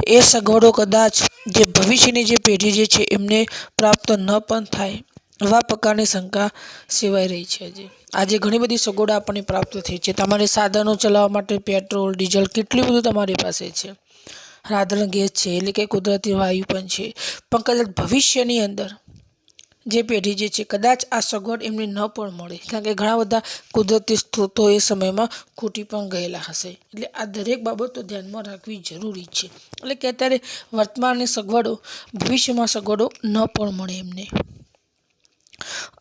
એ સગવડો કદાચ જે ભવિષ્યની જે પેઢી જે છે એમને પ્રાપ્ત ન પણ થાય એવા પ્રકારની શંકા સેવાઈ રહી છે. આજે ઘણી બધી સગવડો આપણને પ્રાપ્ત થઈ છે. તમારે સાધનો ચલાવવા માટે પેટ્રોલ ડીઝલ કેટલું બધું તમારી પાસે છે. રાંધણ ગેસ છે, એટલે કે કુદરતી વાયુ પણ છે. પણ કદાચ ભવિષ્યની અંદર જે પેઢી જે છે કદાચ આ સગવડ એમને ન પણ મળે, કારણ કે ઘણા બધા કુદરતી સ્ત્રોતો એ સમયમાં ખૂટી પણ ગયેલા હશે. એટલે આ દરેક બાબતો ધ્યાનમાં રાખવી જરૂરી છે. એટલે કે અત્યારે વર્તમાનની સગવડો ભવિષ્યમાં સગવડો ન પણ મળે એમને.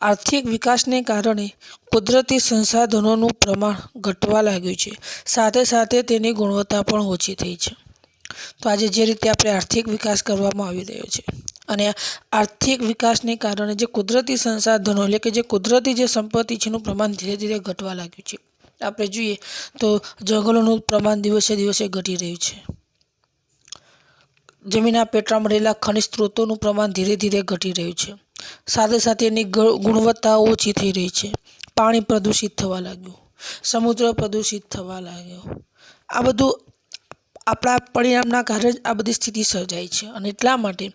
આર્થિક વિકાસને કારણે કુદરતી સંસાધનોનું પ્રમાણ ઘટવા લાગ્યું છે. સાથે સાથે તેની ગુણવત્તા પણ ઓછી થઈ છે. તો આજે જે રીતે આપણે આર્થિક વિકાસ કરવામાં આવી રહ્યો છે અને આર્થિક વિકાસને કારણે જે કુદરતી સંસાધનો એટલે કે જે કુદરતી જે સંપત્તિ છે એનું પ્રમાણ ધીરે ધીરે ઘટવા લાગ્યું છે. આપણે જોઈએ તો જંગલોનું પ્રમાણ દિવસે દિવસે ઘટી રહ્યું છે. જમીનના પેટમાં રહેલા ખનિજ સ્ત્રોતોનું પ્રમાણ ધીરે ધીરે ઘટી રહ્યું છે. સાથે સાથે એની ગુણવત્તા ઓછી થઈ રહી છે. પાણી પ્રદૂષિત થવા લાગ્યું, સમુદ્ર પ્રદૂષિત થવા લાગ્યો. આ બધું આપણા પરિણામના કારણે જ આ બધી સ્થિતિ સર્જાય છે. અને એટલા માટે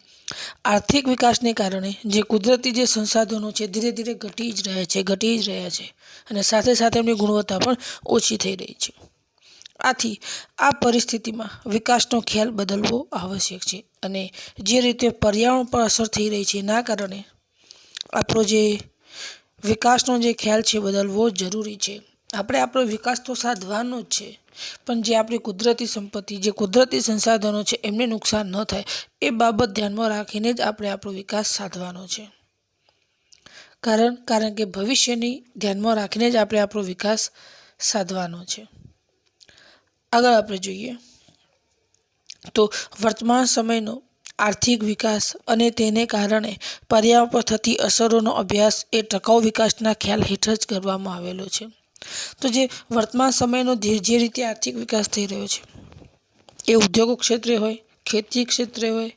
આર્થિક વિકાસને કારણે જે કુદરતી જે સંસાધનો છે ધીરે ધીરે ઘટી જ રહ્યા છે અને સાથે સાથે એમની ગુણવત્તા પણ ઓછી થઈ રહી છે. આથી આ પરિસ્થિતિમાં વિકાસનો ખ્યાલ બદલવો આવશ્યક છે અને જે રીતે પર્યાવરણ પર અસર થઈ રહી છે એના કારણે આપણો જે વિકાસનો જે ખ્યાલ છે બદલવો જરૂરી છે. આપણે આપણો વિકાસ તો સાધવાનો જ છે, પણ જે આપણી કુદરતી સંપત્તિ જે કુદરતી સંસાધનો છે એમને નુકસાન ન થાય એ બાબત ધ્યાનમાં રાખીને જ આપણે આપણો વિકાસ સાધવાનો છે. કારણ કે ભવિષ્યની ધ્યાનમાં રાખીને જ આપણે આપણો વિકાસ સાધવાનો છે. આગળ આપણે જોઈએ તો વર્તમાન સમયનો આર્થિક વિકાસ અને તેને કારણે પર્યાવરણ પર થતી અસરોનો અભ્યાસ એ ટકાઉ વિકાસના ખ્યાલ હેઠળ જ કરવામાં આવેલો છે. તો જે વર્તમાન સમયનો જે રીતે આર્થિક વિકાસ થઈ રહ્યો છે એ ઉદ્યોગો ક્ષેત્રે હોય, ખેતી ક્ષેત્રે હોય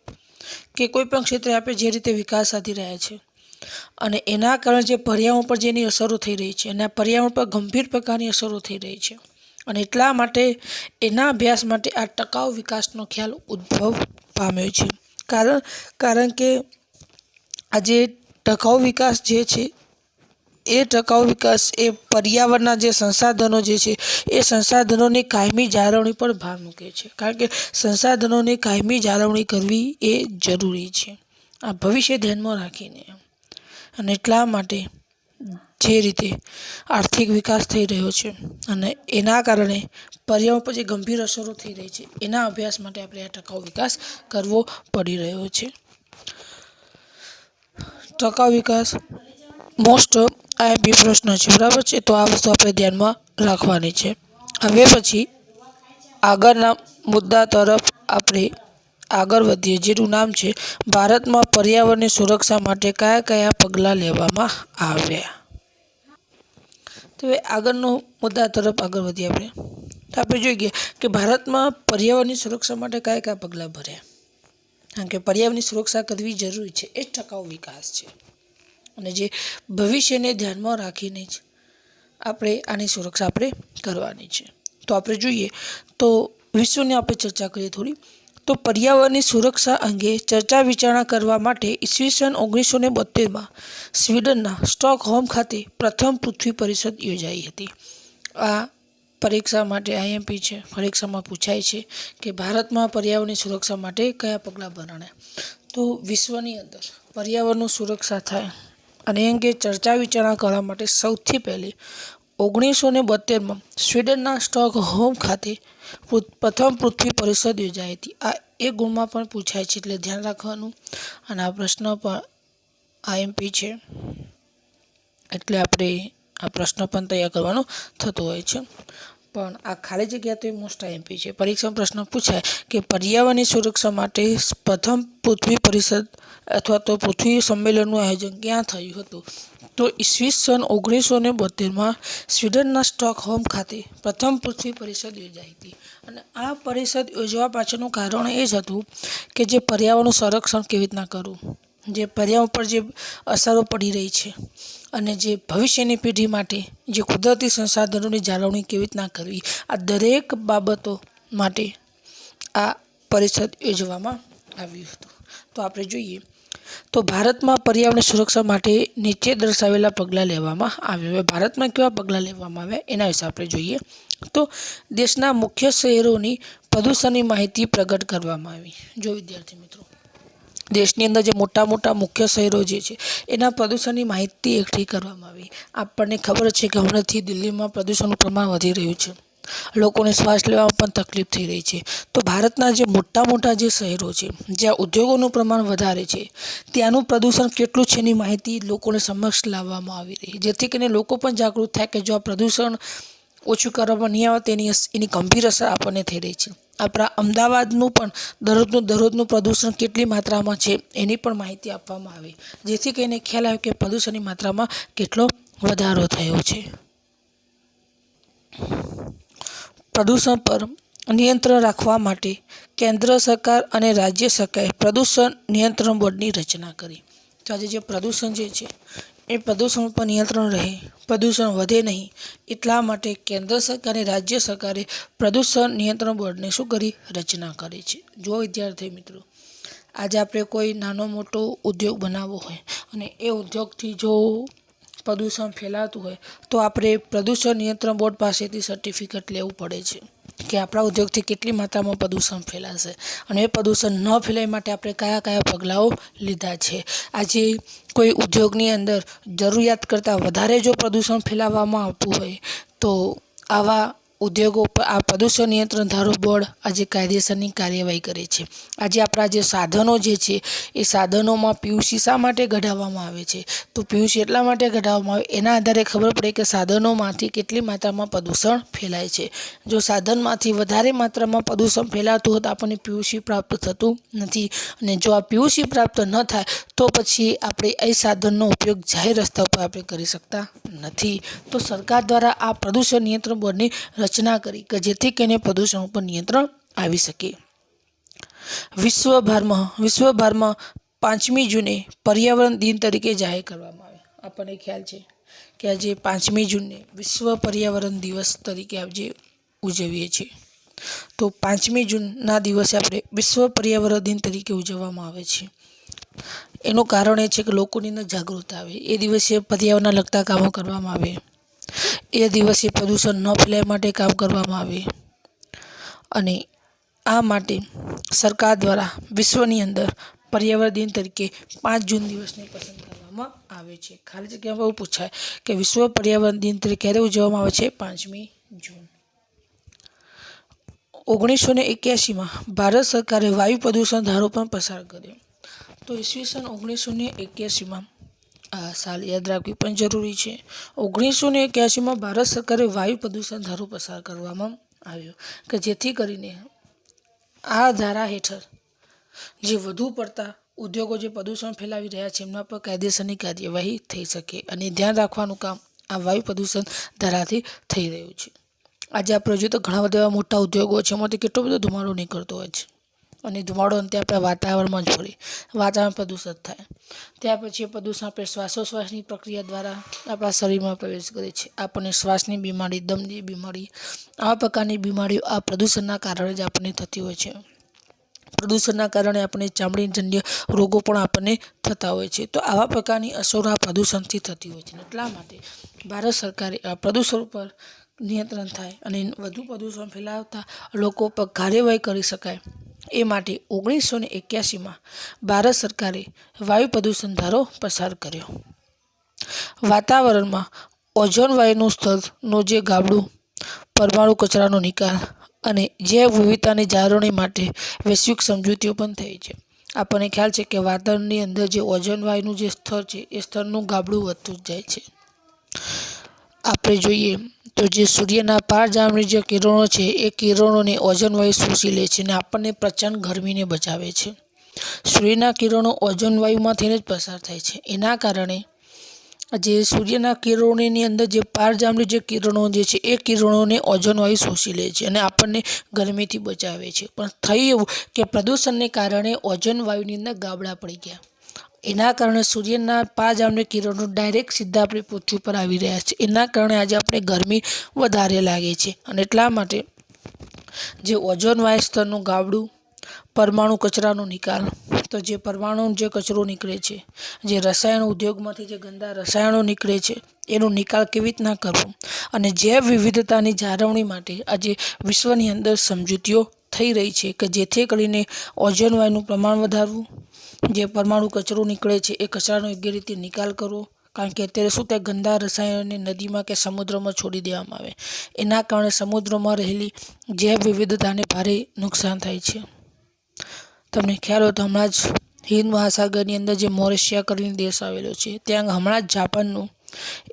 કે કોઈ પણ ક્ષેત્રે આપણે જે રીતે વિકાસ સાધી રહ્યા છે અને એના કારણે જે પર્યાવરણ પર જેની અસરો થઈ રહી છે અને પર્યાવરણ પર ગંભીર પ્રકારની અસરો થઈ રહી છે અને એટલા માટે એના અભ્યાસ માટે આ ટકાઉ વિકાસનો ખ્યાલ ઉદ્ભવ પામ્યો છે. કારણ કે આજે ટકાઉ વિકાસ જે છે એ ટકાઉ વિકાસ એ પર્યાવરણના જે સંસાધનો જે છે એ સંસાધનોની કાયમી જાળવણી પર ભાર મૂકે છે. કારણ કે સંસાધનોની કાયમી જાળવણી કરવી એ જરૂરી છે આ ભવિષ્ય ધ્યાનમાં રાખીને. અને એટલા માટે જે રીતે આર્થિક વિકાસ થઈ રહ્યો છે અને એના કારણે પર્યાવરણ પર જે ગંભીર અસરો થઈ રહી છે એના અભ્યાસ માટે આપણે આ ટકાઉ વિકાસ કરવો પડી રહ્યો છે. ટકાઉ વિકાસ મોસ્ટ આઈએમપી પ્રશ્ન છે, બરાબર છે. તો આ વસ્તુ આપણે ધ્યાનમાં રાખવાની છે. હવે પછી આગળના મુદ્દા તરફ આપણે આગળ વધીએ, જેનું નામ છે ભારતમાં પર્યાવરણની સુરક્ષા માટે કયા કયા પગલાં લેવામાં આવ્યા. તો હવે આગળનો મુદ્દા તરફ આગળ વધીએ આપણે જોઈએ કે ભારતમાં પર્યાવરણની સુરક્ષા માટે કયા કયા પગલાં ભર્યા. કારણ કે પર્યાવરણની સુરક્ષા કરવી જરૂરી છે, એ જ ટકાઉ વિકાસ છે અને જે ભવિષ્યને ધ્યાનમાં રાખીને જ આપણે આની સુરક્ષા આપણે કરવાની છે. તો આપણે જોઈએ તો વિશ્વની આપણે ચર્ચા કરીએ થોડી. તો પર્યાવરણની સુરક્ષા અંગે ચર્ચા વિચારણા કરવા માટે ઈસવીસન 1972માં સ્વીડનના સ્ટોકહોમ ખાતે પ્રથમ પૃથ્વી પરિષદ યોજાઈ હતી. આ પરીક્ષા માટે આઈએમપી છે, પરીક્ષામાં પૂછાય છે કે ભારતમાં પર્યાવરણની સુરક્ષા માટે કયા પગલાં ભરાણા. તો વિશ્વની અંદર પર્યાવરણનું સુરક્ષા થાય અને એ અંગે ચર્ચા વિચારણા કરવા માટે સૌથી પહેલી 1972માં સ્વીડનના સ્ટોકહોમ ખાતે પ્રથમ પૃથ્વી પરિષદ યોજાઈ હતી. આ એક ગુણમાં પણ પૂછાય છે, એટલે ધ્યાન રાખવાનું. અને આ પ્રશ્ન પણ આઈએમપી છે, એટલે આપણે આ પ્રશ્ન પણ તૈયાર કરવાનો થતો હોય છે. પણ આ ખાલી જગ્યા તો એ મોસ્ટ આઈએમપી છે. પરીક્ષામાં પ્રશ્ન પૂછાય કે પર્યાવરણની સુરક્ષા માટે પ્રથમ પૃથ્વી પરિષદ અથવા તો પૃથ્વી સંમેલનનું આયોજન ક્યાં થયું હતું? તો ઈસવીસન 1972માં સ્વીડનના સ્ટોકહોમ ખાતે પ્રથમ પૃથ્વી પરિષદ યોજાઈ હતી. અને આ પરિષદ યોજવા પાછળનું કારણ એ જ હતું કે જે પર્યાવરણનું સંરક્ષણ કેવી રીતના કરવું, જે પર્યાવરણ પર જે અસરો પડી રહી છે અને જે ભવિષ્યની પેઢી માટે જે કુદરતી સંસાધનોની જાળવણી કેવી રીતના કરવી, આ દરેક બાબતો માટે આ પરિષદ યોજવામાં આવ્યું હતું. તો આપણે જોઈએ તો ભારતમાં પર્યાવરણ સુરક્ષા માટે નીચે દર્શાવેલા પગલાં લેવામાં આવ્યા. ભારતમાં કેવા પગલાં લેવામાં આવ્યા એના વિશે આપણે જોઈએ. તો દેશના મુખ્ય શહેરોની પ્રદૂષણની માહિતી પ્રગટ કરવામાં આવી. જો વિદ્યાર્થી મિત્રો, દેશની અંદર જે મોટા મોટા મુખ્ય શહેરો જે છે એના પ્રદૂષણની માહિતી એકઠી કરવામાં આવી. આપણને ખબર છે કે હમણાંથી દિલ્હીમાં પ્રદૂષણનું પ્રમાણ વધી રહ્યું છે, લોકોને શ્વાસ લેવામાં પણ તકલીફ થઈ રહી છે. તો ભારતના જે મોટા મોટા જે શહેરો છે, જ્યાં ઉદ્યોગોનું પ્રમાણ વધારે છે, ત્યાંનું પ્રદૂષણ કેટલું છે એની માહિતી લોકોને સમક્ષ લાવવામાં આવી રહી, જેથી કરીને લોકો પણ જાગૃત થાય કે જો આ પ્રદૂષણ ઓછું કરવામાં નહીં આવે એની ગંભીર અસર આપણને થઈ રહી છે. આપણા અમદાવાદનું પણ દરરોજનું પ્રદૂષણ કેટલી માત્રામાં છે એની પણ માહિતી આપવામાં આવે, જેથી કરીને ખ્યાલ આવે કે પ્રદૂષણની માત્રામાં કેટલો વધારો થયો છે. પ્રદૂષણ પર નિયંત્રણ રાખવા માટે કેન્દ્ર સરકાર અને રાજ્ય સરકારે પ્રદૂષણ નિયંત્રણ બોર્ડની રચના કરી. તો આજે જે પ્રદૂષણ જે છે એ પ્રદૂષણ પર નિયંત્રણ રહે, પ્રદૂષણ વધે નહીં, એટલા માટે કેન્દ્ર સરકાર અને રાજ્ય સરકારે પ્રદૂષણ નિયંત્રણ બોર્ડને શું કરી? રચના કરી છે. જો વિદ્યાર્થી મિત્રો, આજે આપણે કોઈ નાનો મોટો ઉદ્યોગ બનાવવો હોય અને એ ઉદ્યોગથી જો પ્રદૂષણ ફેલાતું હોય તો આપણે પ્રદૂષણ નિયંત્રણ બોર્ડ પાસેથી સર્ટિફિકેટ લેવું પડે છે કે આપણા ઉદ્યોગથી કેટલી માત્રામાં પ્રદૂષણ ફેલાશે અને એ પ્રદૂષણ ન ફેલાય માટે આપણે કયા કયા પગલાઓ લીધા છે. આજે કોઈ ઉદ્યોગની અંદર જરૂરિયાત કરતાં વધારે જો પ્રદૂષણ ફેલાવવામાં આવતું હોય તો આવા ઉદ્યોગો પર આ પ્રદૂષણ નિયંત્રણ ધારો બોર્ડ આજે કાયદેસરની કાર્યવાહી કરે છે. આજે આપણા જે સાધનો જે છે એ સાધનોમાં પીયુસી શા માટે કઢાવવામાં આવે છે? તો પીયુસી એટલા માટે કઢાવવામાં આવે એના આધારે ખબર પડે કે સાધનોમાંથી કેટલી માત્રામાં પ્રદૂષણ ફેલાય છે. જો સાધનમાંથી વધારે માત્રામાં પ્રદૂષણ ફેલાતું હોય તો આપણને પીયુસી પ્રાપ્ત થતું નથી, અને જો આ પીયુસી પ્રાપ્ત ન થાય તો પછી આપણે એ સાધનનો ઉપયોગ જાહેર રસ્તા પર આપણે કરી શકતા નથી. તો સરકાર દ્વારા આ પ્રદૂષણ નિયંત્રણ બોર્ડની રચના કરી કે જેથી કરીને પ્રદૂષણ ઉપર નિયંત્રણ આવી શકે. વિશ્વભરમાં 5મી જૂને પર્યાવરણ દિન તરીકે જાહેર કરવામાં આવે. આપણને ખ્યાલ છે કે આજે 5મી જૂનને વિશ્વ પર્યાવરણ દિવસ તરીકે આજે ઉજવીએ છીએ. તો 5મી જૂનના દિવસે આપણે વિશ્વ પર્યાવરણ દિન તરીકે ઉજવવામાં આવે છે. એનું કારણ એ છે કે લોકોની અંદર જાગૃતતા આવે, એ દિવસે પર્યાવરણના લગતા કામો કરવામાં આવે, એ દિવસે પ્રદૂષણ ન ફેલાય માટે કામ કરવામાં આવે. અને આ માટે સરકાર દ્વારા વિશ્વની અંદર પર્યાવરણ દિન તરીકે 5 જૂન દિવસને પસંદ કરવામાં આવે છે. ખાલી જગ્યામાં એવું પૂછાય કે વિશ્વ પર્યાવરણ દિન તરીકે ક્યારે ઉજવવામાં આવે છે? 5મી જૂન. 1981માં ભારત સરકારે વાયુ પ્રદૂષણ ધારો પણ પસાર કર્યો. તો ઈસવીસન 1981માં આ સાલ યાદ રાખવી પણ જરૂરી છે. 1981માં ભારત સરકારે વાયુ પ્રદૂષણ ધારો પસાર કરવામાં આવ્યો કે જેથી કરીને આ ધારા હેઠળ જે વધુ પડતા ઉદ્યોગો જે પ્રદૂષણ ફેલાવી રહ્યા છે એમના પર કાયદેસરની કાર્યવાહી થઈ શકે. અને ધ્યાન રાખવાનું કામ આ વાયુ પ્રદૂષણ ધારાથી થઈ રહ્યું છે. આજે આપણે જોઈએ તો ઘણા બધા એવા મોટા ઉદ્યોગો છે, એમાંથી કેટલો બધો ધુમાડો નીકળતો હોય છે, અને ધુમાડો અંતે આપણા વાતાવરણમાં જ ભળે, વાતાવરણ પ્રદૂષિત થાય. ત્યાર પછી એ પ્રદૂષણ આપણે શ્વાસોશ્વાસની પ્રક્રિયા દ્વારા આપણા શરીરમાં પ્રવેશ કરે છે. આપણને શ્વાસની બીમારી, દમની બીમારી, આવા પ્રકારની બીમારીઓ આ પ્રદૂષણના કારણે જ આપણને થતી હોય છે. પ્રદૂષણના કારણે આપણને ચામડીજન્ય રોગો પણ આપણને થતા હોય છે. તો આવા પ્રકારની અસરો આ પ્રદૂષણથી થતી હોય છે. એટલા માટે ભારત સરકારે આ પ્રદૂષણ ઉપર નિયંત્રણ થાય અને વધુ પ્રદૂષણ ફેલાવતા લોકો પર કાર્યવાહી કરી શકાય એ માટે 1981માં ભારત સરકારે વાયુ પ્રદૂષણ ધારો પસાર કર્યો. વાતાવરણમાં ઓઝોન વાયુનું સ્તરનું જે ગાબડું, પરમાણુ કચરાનો નિકાલ અને જૈવ વિવિધતાની જાળવણી માટે વૈશ્વિક સમજૂતીઓ પણ થઈ છે. આપણને ખ્યાલ છે કે વાતાવરણની અંદર જે ઓઝોન વાયુનું જે સ્તર છે એ સ્તરનું ગાબડું વધતું જ જાય છે. આપણે જોઈએ તો જે સૂર્યના પારજાંબની જે કિરણો છે એ કિરણોને ઓઝોન વાયુ શોષી લે છે અને આપણને પ્રચંડ ગરમીને બચાવે છે. સૂર્યના કિરણો ઓઝોન વાયુમાંથી જ પસાર થાય છે. એના કારણે જે સૂર્યના કિરણોની અંદર જે પારજાંબની જે કિરણો જે છે એ કિરણોને ઓઝોન વાયુ શોષી લે છે અને આપણને ગરમીથી બચાવે છે. પણ થયું એવું કે પ્રદૂષણને કારણે ઓઝોન વાયુની અંદર ગાબડા પડી ગયા. એના કારણે સૂર્યના પારજાંબની કિરણો ડાયરેક્ટ સીધા આપણી પૃથ્વી પર આવી રહ્યા છે. એના કારણે આજે આપણે ગરમી વધારે લાગે છે અને એટલા માટે જે ઓઝોન વાયુ સ્તરનું ગાબડું, પરમાણુ કચરાનો નિકાલ, તો જે પરમાણુ જે કચરો નીકળે છે, જે રસાયણ ઉદ્યોગમાંથી જે ગંદા રસાયણો નીકળે છે એનો નિકાલ કેવી રીતના કરવો અને જૈવ વિવિધતાની જાળવણી માટે આજે વિશ્વની અંદર સમજૂતીઓ થઈ રહી છે કે જેથી કરીને ઓઝોન વાયુનું પ્રમાણ વધારવું, જે પરમાણુ કચરો નીકળે છે એ કચરાનો યોગ્ય રીતે નિકાલ કરવો. કારણ કે અત્યારે શું થાય, ગંદા રસાયણોને નદીમાં કે સમુદ્રમાં છોડી દેવામાં આવે, એના કારણે સમુદ્રમાં રહેલી જૈવ વિવિધતાને ભારે નુકસાન થાય છે. તમને ખ્યાલ હોય તો હમણાં જ હિન્દ મહાસાગરની અંદર જે મોરેશિયા કરીને દેશ આવેલો છે ત્યાં હમણાં જ જાપાનનું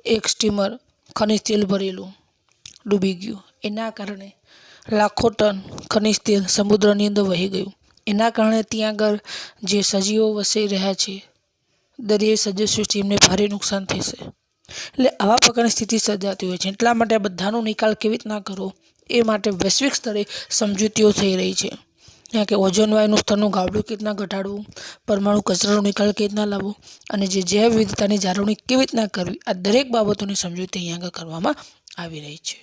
એક સ્ટીમર ખનિજ તેલ ભરેલું ડૂબી ગયું. એના કારણે લાખો ટન ખનિજ તેલ સમુદ્રની અંદર વહી ગયું. એના કારણે ત્યાં આગળ જે સજીવો વસી રહ્યા છે, દરિયાઈ સજીવસૃષ્ટિ, એમને ભારે નુકસાન થશે. એટલે આવા પ્રકારની સ્થિતિ સર્જાતી હોય છે. એટલા માટે આ બધાનો નિકાલ કેવી રીતના કરવો એ માટે વૈશ્વિક સ્તરે સમજૂતીઓ થઈ રહી છે. ત્યાં કે ઓઝોન વાયુનું સ્તરનું ગાબડું કેવી રીતના ઘટાડવું, પરમાણુ કચરાનો નિકાલ કેવી રીતના લાવવો અને જે જૈવ વિવિધતાની જાળવણી કેવી રીતના કરવી, આ દરેક બાબતોની સમજૂતી અહીંયા આગળ કરવામાં આવી રહી છે.